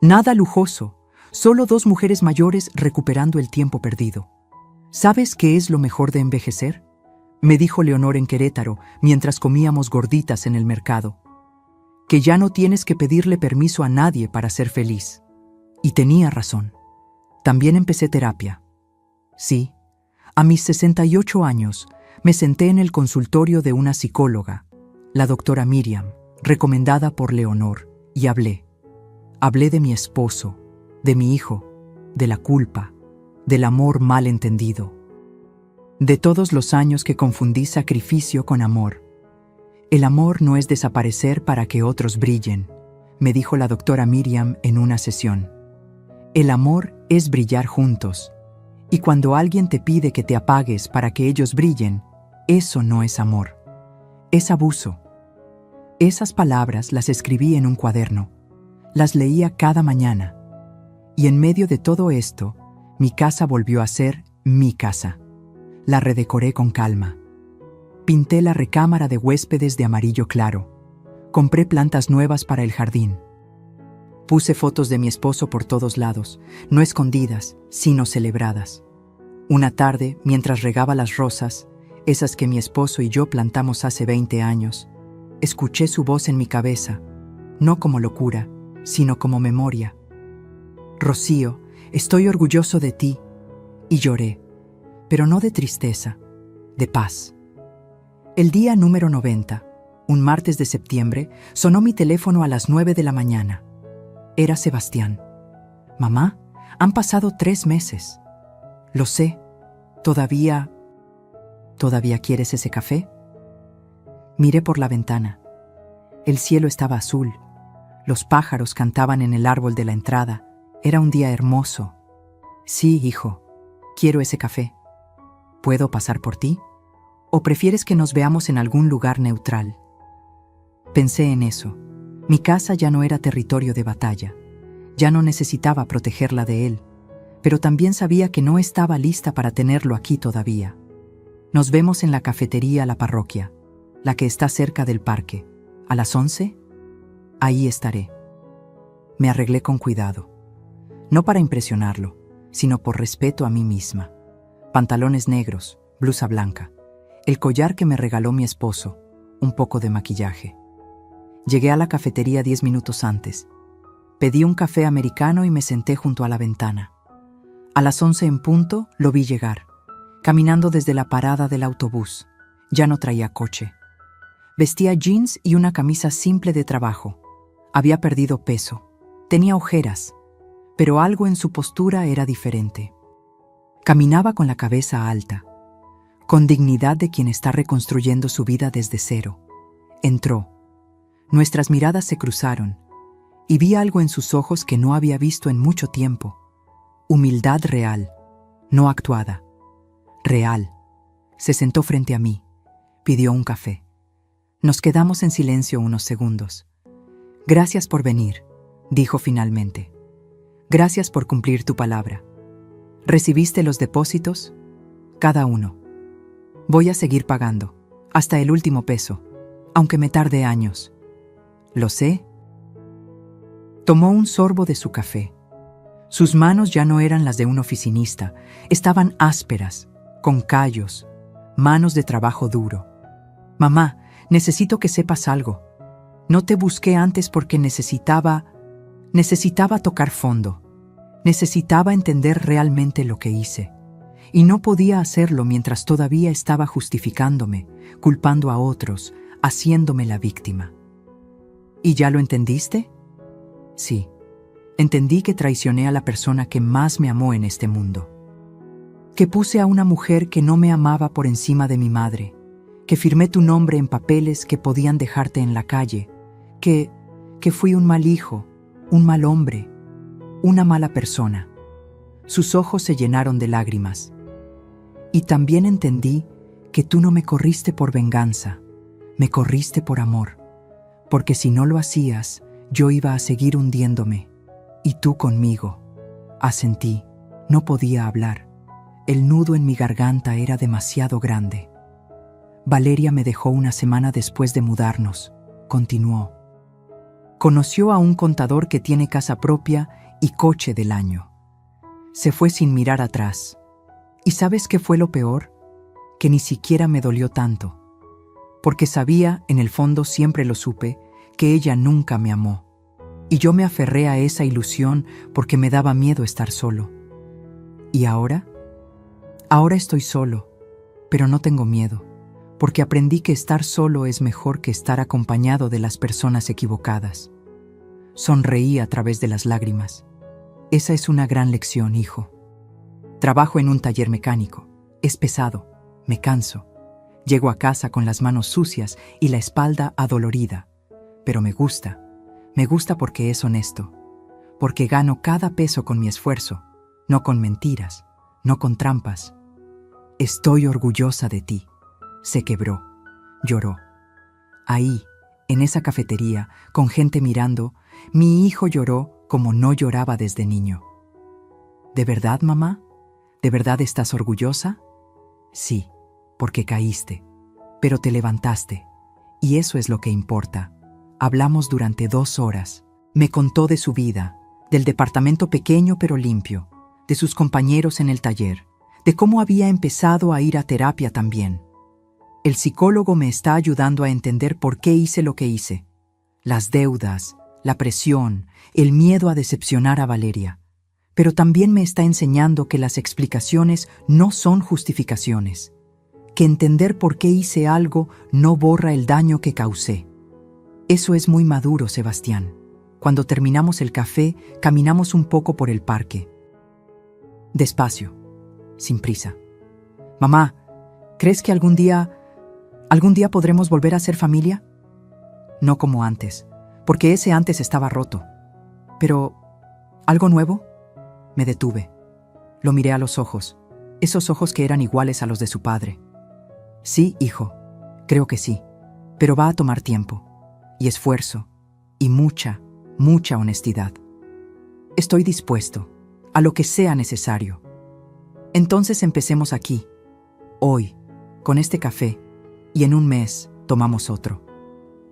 Nada lujoso, solo 2 mujeres mayores recuperando el tiempo perdido. ¿Sabes qué es lo mejor de envejecer?, me dijo Leonor en Querétaro mientras comíamos gorditas en el mercado. Que ya no tienes que pedirle permiso a nadie para ser feliz. Y tenía razón. También empecé terapia. Sí, a mis 68 años me senté en el consultorio de una psicóloga, la doctora Miriam, recomendada por Leonor, y hablé. Hablé de mi esposo, de mi hijo, de la culpa, del amor mal entendido, de todos los años que confundí sacrificio con amor. El amor no es desaparecer para que otros brillen, me dijo la doctora Miriam en una sesión. El amor es brillar juntos, y cuando alguien te pide que te apagues para que ellos brillen, eso no es amor, es abuso. Esas palabras las escribí en un cuaderno, las leía cada mañana, y en medio de todo esto, mi casa volvió a ser mi casa. La redecoré con calma. Pinté la recámara de huéspedes de amarillo claro. Compré plantas nuevas para el jardín. Puse fotos de mi esposo por todos lados, no escondidas, sino celebradas. Una tarde, mientras regaba las rosas, esas que mi esposo y yo plantamos hace 20 años, escuché su voz en mi cabeza, no como locura, sino como memoria. Rocío, estoy orgulloso de ti. Y lloré, pero no de tristeza, de paz. El día número 90, un martes de septiembre, sonó mi teléfono a las 9 de la mañana. Era Sebastián. «Mamá, han pasado 3 meses. Lo sé. ¿Todavía quieres ese café?» Miré por la ventana. El cielo estaba azul. Los pájaros cantaban en el árbol de la entrada. Era un día hermoso. «Sí, hijo, quiero ese café. ¿Puedo pasar por ti? ¿O prefieres que nos veamos en algún lugar neutral?» Pensé en eso. Mi casa ya no era territorio de batalla. Ya no necesitaba protegerla de él, pero también sabía que no estaba lista para tenerlo aquí todavía. Nos vemos en la cafetería La Parroquia, la que está cerca del parque. ¿A las 11? Ahí estaré. Me arreglé con cuidado. No para impresionarlo, sino por respeto a mí misma. Pantalones negros, blusa blanca, el collar que me regaló mi esposo, un poco de maquillaje. Llegué a la cafetería 10 minutos antes. Pedí un café americano y me senté junto a la ventana. A las 11 en punto lo vi llegar, caminando desde la parada del autobús. Ya no traía coche. Vestía jeans y una camisa simple de trabajo. Había perdido peso. Tenía ojeras, pero algo en su postura era diferente. Caminaba con la cabeza alta, con dignidad de quien está reconstruyendo su vida desde cero. Entró. Nuestras miradas se cruzaron, y vi algo en sus ojos que no había visto en mucho tiempo. Humildad real, no actuada. Real. Se sentó frente a mí. Pidió un café. Nos quedamos en silencio unos segundos. Gracias por venir, dijo finalmente. Gracias por cumplir tu palabra. ¿Recibiste los depósitos? Cada uno. Voy a seguir pagando, hasta el último peso, aunque me tarde años. Lo sé. Tomó un sorbo de su café. Sus manos ya no eran las de un oficinista, estaban ásperas, con callos, manos de trabajo duro. Mamá, necesito que sepas algo. No te busqué antes porque necesitaba tocar fondo. Necesitaba entender realmente lo que hice. Y no podía hacerlo mientras todavía estaba justificándome, culpando a otros, haciéndome la víctima. ¿Y ya lo entendiste? Sí. Entendí que traicioné a la persona que más me amó en este mundo. Que puse a una mujer que no me amaba por encima de mi madre. Que firmé tu nombre en papeles que podían dejarte en la calle. Que fui un mal hijo, un mal hombre, una mala persona. Sus ojos se llenaron de lágrimas. Y también entendí que tú no me corriste por venganza, me corriste por amor, porque si no lo hacías, yo iba a seguir hundiéndome. Y tú conmigo. Asentí, no podía hablar. El nudo en mi garganta era demasiado grande. Valeria me dejó una semana después de mudarnos, continuó. Conoció a un contador que tiene casa propia y coche del año. Se fue sin mirar atrás. ¿Y sabes qué fue lo peor? Que ni siquiera me dolió tanto. Porque sabía, en el fondo siempre lo supe, que ella nunca me amó. Y yo me aferré a esa ilusión porque me daba miedo estar solo. ¿Y ahora? Ahora estoy solo, pero no tengo miedo, porque aprendí que estar solo es mejor que estar acompañado de las personas equivocadas. Sonreí a través de las lágrimas. Esa es una gran lección, hijo. Trabajo en un taller mecánico. Es pesado. Me canso. Llego a casa con las manos sucias y la espalda adolorida. Pero me gusta. Me gusta porque es honesto. Porque gano cada peso con mi esfuerzo, no con mentiras, no con trampas. Estoy orgullosa de ti. Se quebró. Lloró. Ahí, en esa cafetería, con gente mirando, mi hijo lloró como no lloraba desde niño. ¿De verdad, mamá? ¿De verdad estás orgullosa? Sí, porque caíste, pero te levantaste, y eso es lo que importa. Hablamos durante 2 horas. Me contó de su vida, del departamento pequeño pero limpio, de sus compañeros en el taller, de cómo había empezado a ir a terapia también. El psicólogo me está ayudando a entender por qué hice lo que hice. Las deudas, la presión, el miedo a decepcionar a Valeria. Pero también me está enseñando que las explicaciones no son justificaciones. Que entender por qué hice algo no borra el daño que causé. Eso es muy maduro, Sebastián. Cuando terminamos el café, caminamos un poco por el parque. Despacio, sin prisa. Mamá, ¿crees que algún día podremos volver a ser familia? No como antes, porque ese antes estaba roto. Pero, ¿algo nuevo? Me detuve. Lo miré a los ojos, esos ojos que eran iguales a los de su padre. Sí, hijo, creo que sí, pero va a tomar tiempo. y esfuerzo, y mucha, mucha honestidad. Estoy dispuesto a lo que sea necesario. Entonces empecemos aquí, hoy, con este café, y en un mes tomamos otro.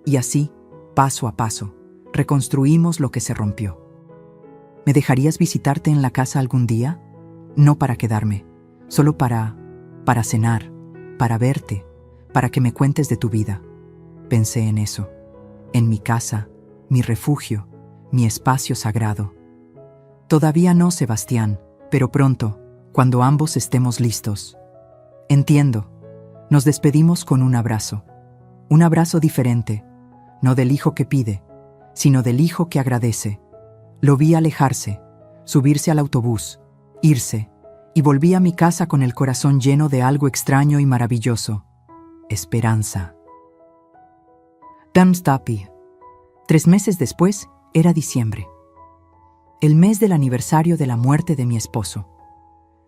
Y así, paso a paso, reconstruimos lo que se rompió. ¿Me dejarías visitarte en la casa algún día? No para quedarme, solo para cenar, para verte, para que me cuentes de tu vida. Pensé en eso, en mi casa, mi refugio, mi espacio sagrado. Todavía no, Sebastián, pero pronto, cuando ambos estemos listos. Entiendo. Nos despedimos con un abrazo diferente, no del hijo que pide, sino del hijo que agradece. Lo vi alejarse, subirse al autobús, irse, y volví a mi casa con el corazón lleno de algo extraño y maravilloso. Esperanza. Darmstadt. 3 meses después, era diciembre. El mes del aniversario de la muerte de mi esposo.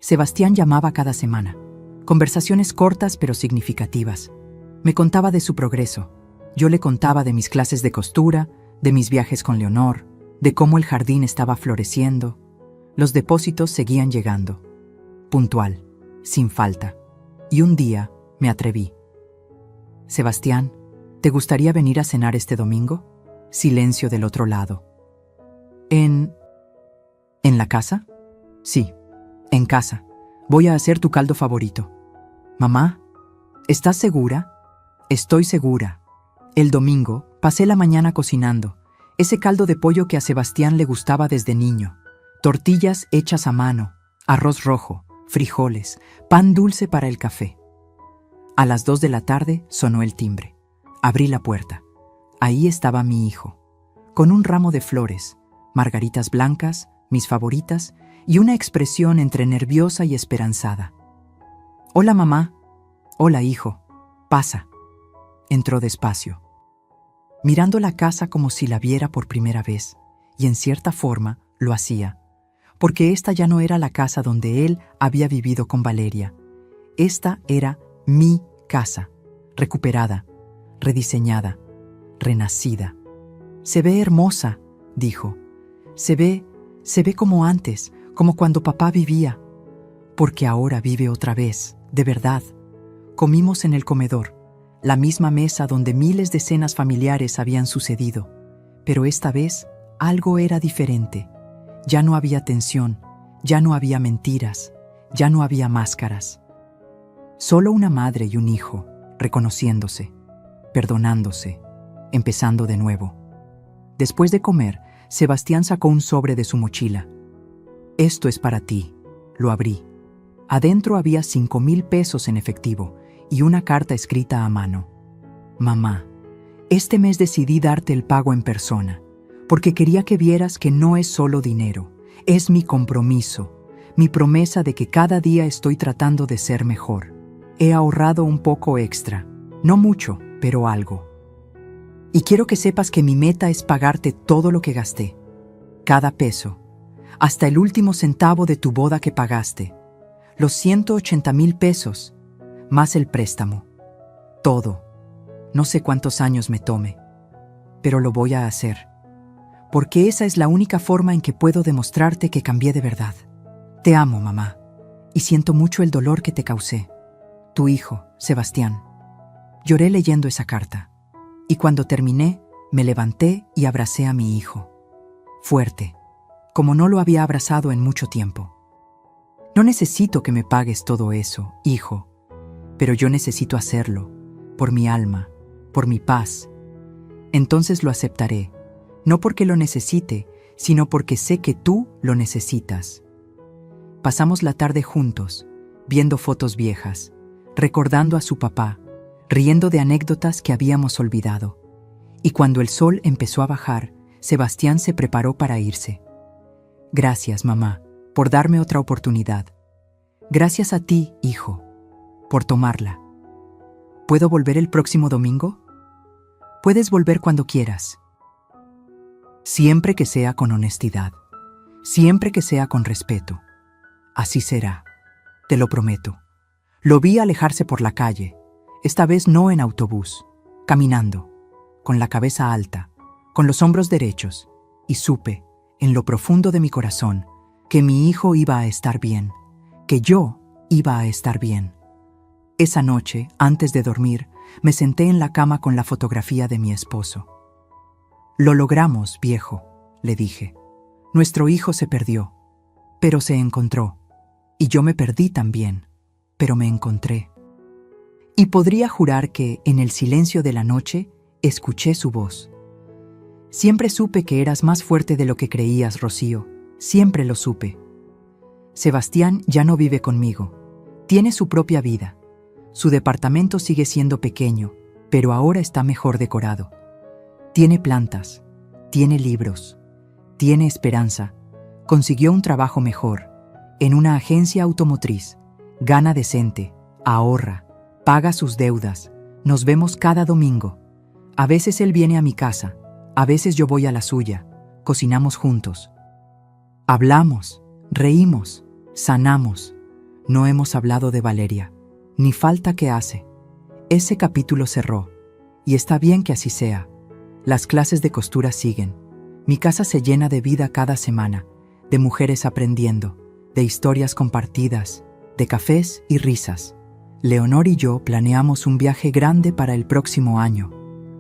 Sebastián llamaba cada semana. Conversaciones cortas pero significativas. Me contaba de su progreso. Yo le contaba de mis clases de costura, de mis viajes con Leonor, de cómo el jardín estaba floreciendo. Los depósitos seguían llegando. Puntual, sin falta. Y un día me atreví. Sebastián, ¿te gustaría venir a cenar este domingo? Silencio del otro lado. ¿En la casa? Sí, en casa. Voy a hacer tu caldo favorito. Mamá, ¿estás segura? Estoy segura. El domingo pasé la mañana cocinando. Ese caldo de pollo que a Sebastián le gustaba desde niño. Tortillas hechas a mano, arroz rojo, frijoles, pan dulce para el café. A las 2 de la tarde sonó el timbre. Abrí la puerta. Ahí estaba mi hijo, con un ramo de flores, margaritas blancas, mis favoritas, y una expresión entre nerviosa y esperanzada. «Hola, mamá». «Hola, hijo. Pasa». Entró despacio, mirando la casa como si la viera por primera vez, y en cierta forma lo hacía, porque esta ya no era la casa donde él había vivido con Valeria. Esta era mi casa, recuperada, rediseñada, renacida. «Se ve hermosa», dijo. Se ve como antes, como cuando papá vivía. Porque ahora vive otra vez, de verdad. Comimos en el comedor, la misma mesa donde miles de cenas familiares habían sucedido. Pero esta vez algo era diferente. Ya no había tensión, ya no había mentiras, ya no había máscaras. Solo una madre y un hijo, reconociéndose, perdonándose, empezando de nuevo. Después de comer, Sebastián sacó un sobre de su mochila. «Esto es para ti». Lo abrí. Adentro había 5,000 pesos en efectivo y una carta escrita a mano. «Mamá, este mes decidí darte el pago en persona, porque quería que vieras que no es solo dinero, es mi compromiso, mi promesa de que cada día estoy tratando de ser mejor. He ahorrado un poco extra, no mucho, pero algo. Y quiero que sepas que mi meta es pagarte todo lo que gasté, cada peso, hasta el último centavo de tu boda que pagaste, los 180,000 pesos, más el préstamo. Todo. No sé cuántos años me tome, pero lo voy a hacer, porque esa es la única forma en que puedo demostrarte que cambié de verdad. Te amo, mamá, y siento mucho el dolor que te causé. Tu hijo, Sebastián». Lloré leyendo esa carta. Y cuando terminé, me levanté y abracé a mi hijo. Fuerte, como no lo había abrazado en mucho tiempo. «No necesito que me pagues todo eso, hijo, pero yo necesito hacerlo, por mi alma, por mi paz. Entonces lo aceptaré, no porque lo necesite, sino porque sé que tú lo necesitas». Pasamos la tarde juntos, viendo fotos viejas, recordando a su papá, riendo de anécdotas que habíamos olvidado. Y cuando el sol empezó a bajar, Sebastián se preparó para irse. «Gracias, mamá, por darme otra oportunidad. Gracias a ti, hijo, por tomarla. ¿Puedo volver el próximo domingo?» «Puedes volver cuando quieras. Siempre que sea con honestidad, siempre que sea con respeto. Así será, te lo prometo». Lo vi alejarse por la calle, esta vez no en autobús, caminando, con la cabeza alta, con los hombros derechos, y supe, en lo profundo de mi corazón, que mi hijo iba a estar bien, que yo iba a estar bien. Esa noche, antes de dormir, me senté en la cama con la fotografía de mi esposo. «Lo logramos, viejo», le dije. «Nuestro hijo se perdió, pero se encontró. Y yo me perdí también, pero me encontré». Y podría jurar que, en el silencio de la noche, escuché su voz. «Siempre supe que eras más fuerte de lo que creías, Rocío. Siempre lo supe. Sebastián ya no vive conmigo. Tiene su propia vida. Su departamento sigue siendo pequeño, pero ahora está mejor decorado. Tiene plantas, tiene libros, tiene esperanza. Consiguió un trabajo mejor, en una agencia automotriz. Gana decente, ahorra, paga sus deudas. Nos vemos cada domingo. A veces él viene a mi casa, a veces yo voy a la suya. Cocinamos juntos. Hablamos, reímos, sanamos. No hemos hablado de Valeria, ni falta que hace. Ese capítulo cerró, y está bien que así sea. Las clases de costura siguen. Mi casa se llena de vida cada semana, de mujeres aprendiendo, de historias compartidas, de cafés y risas. Leonor y yo planeamos un viaje grande para el próximo año,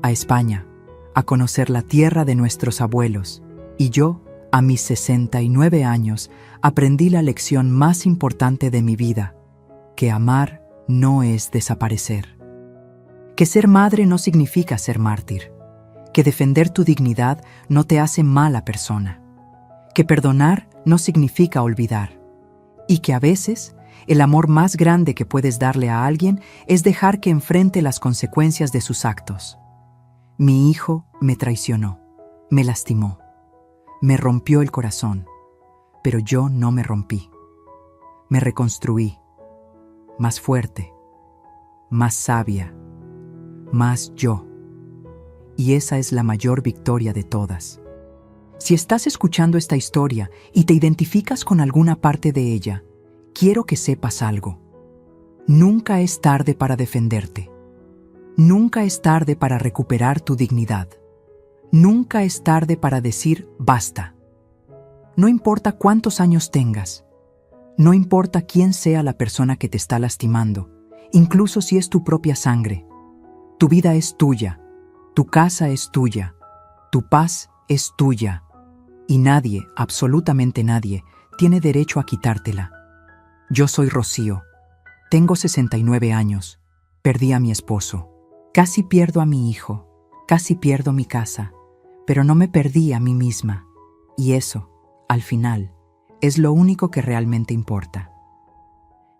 a España, a conocer la tierra de nuestros abuelos, y yo, a mis 69 años, aprendí la lección más importante de mi vida, que amar no es desaparecer. Que ser madre no significa ser mártir, que defender tu dignidad no te hace mala persona, que perdonar no significa olvidar, y que a veces el amor más grande que puedes darle a alguien es dejar que enfrente las consecuencias de sus actos. Mi hijo me traicionó, me lastimó, me rompió el corazón, pero yo no me rompí. Me reconstruí, más fuerte, más sabia, más yo. Y esa es la mayor victoria de todas. Si estás escuchando esta historia y te identificas con alguna parte de ella, quiero que sepas algo. Nunca es tarde para defenderte. Nunca es tarde para recuperar tu dignidad. Nunca es tarde para decir basta. No importa cuántos años tengas. No importa quién sea la persona que te está lastimando, incluso si es tu propia sangre. Tu vida es tuya. Tu casa es tuya, tu paz es tuya, y nadie, absolutamente nadie, tiene derecho a quitártela. Yo soy Rocío, tengo 69 años, perdí a mi esposo, casi pierdo a mi hijo, casi pierdo mi casa, pero no me perdí a mí misma, y eso, al final, es lo único que realmente importa.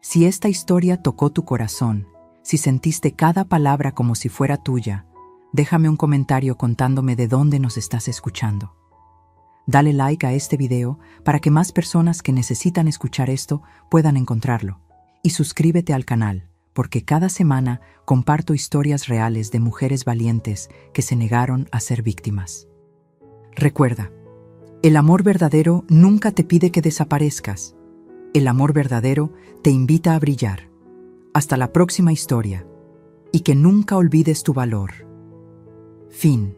Si esta historia tocó tu corazón, si sentiste cada palabra como si fuera tuya, déjame un comentario contándome de dónde nos estás escuchando. Dale like a este video para que más personas que necesitan escuchar esto puedan encontrarlo. Y suscríbete al canal, porque cada semana comparto historias reales de mujeres valientes que se negaron a ser víctimas. Recuerda, el amor verdadero nunca te pide que desaparezcas. El amor verdadero te invita a brillar. Hasta la próxima historia. Y que nunca olvides tu valor. Fin.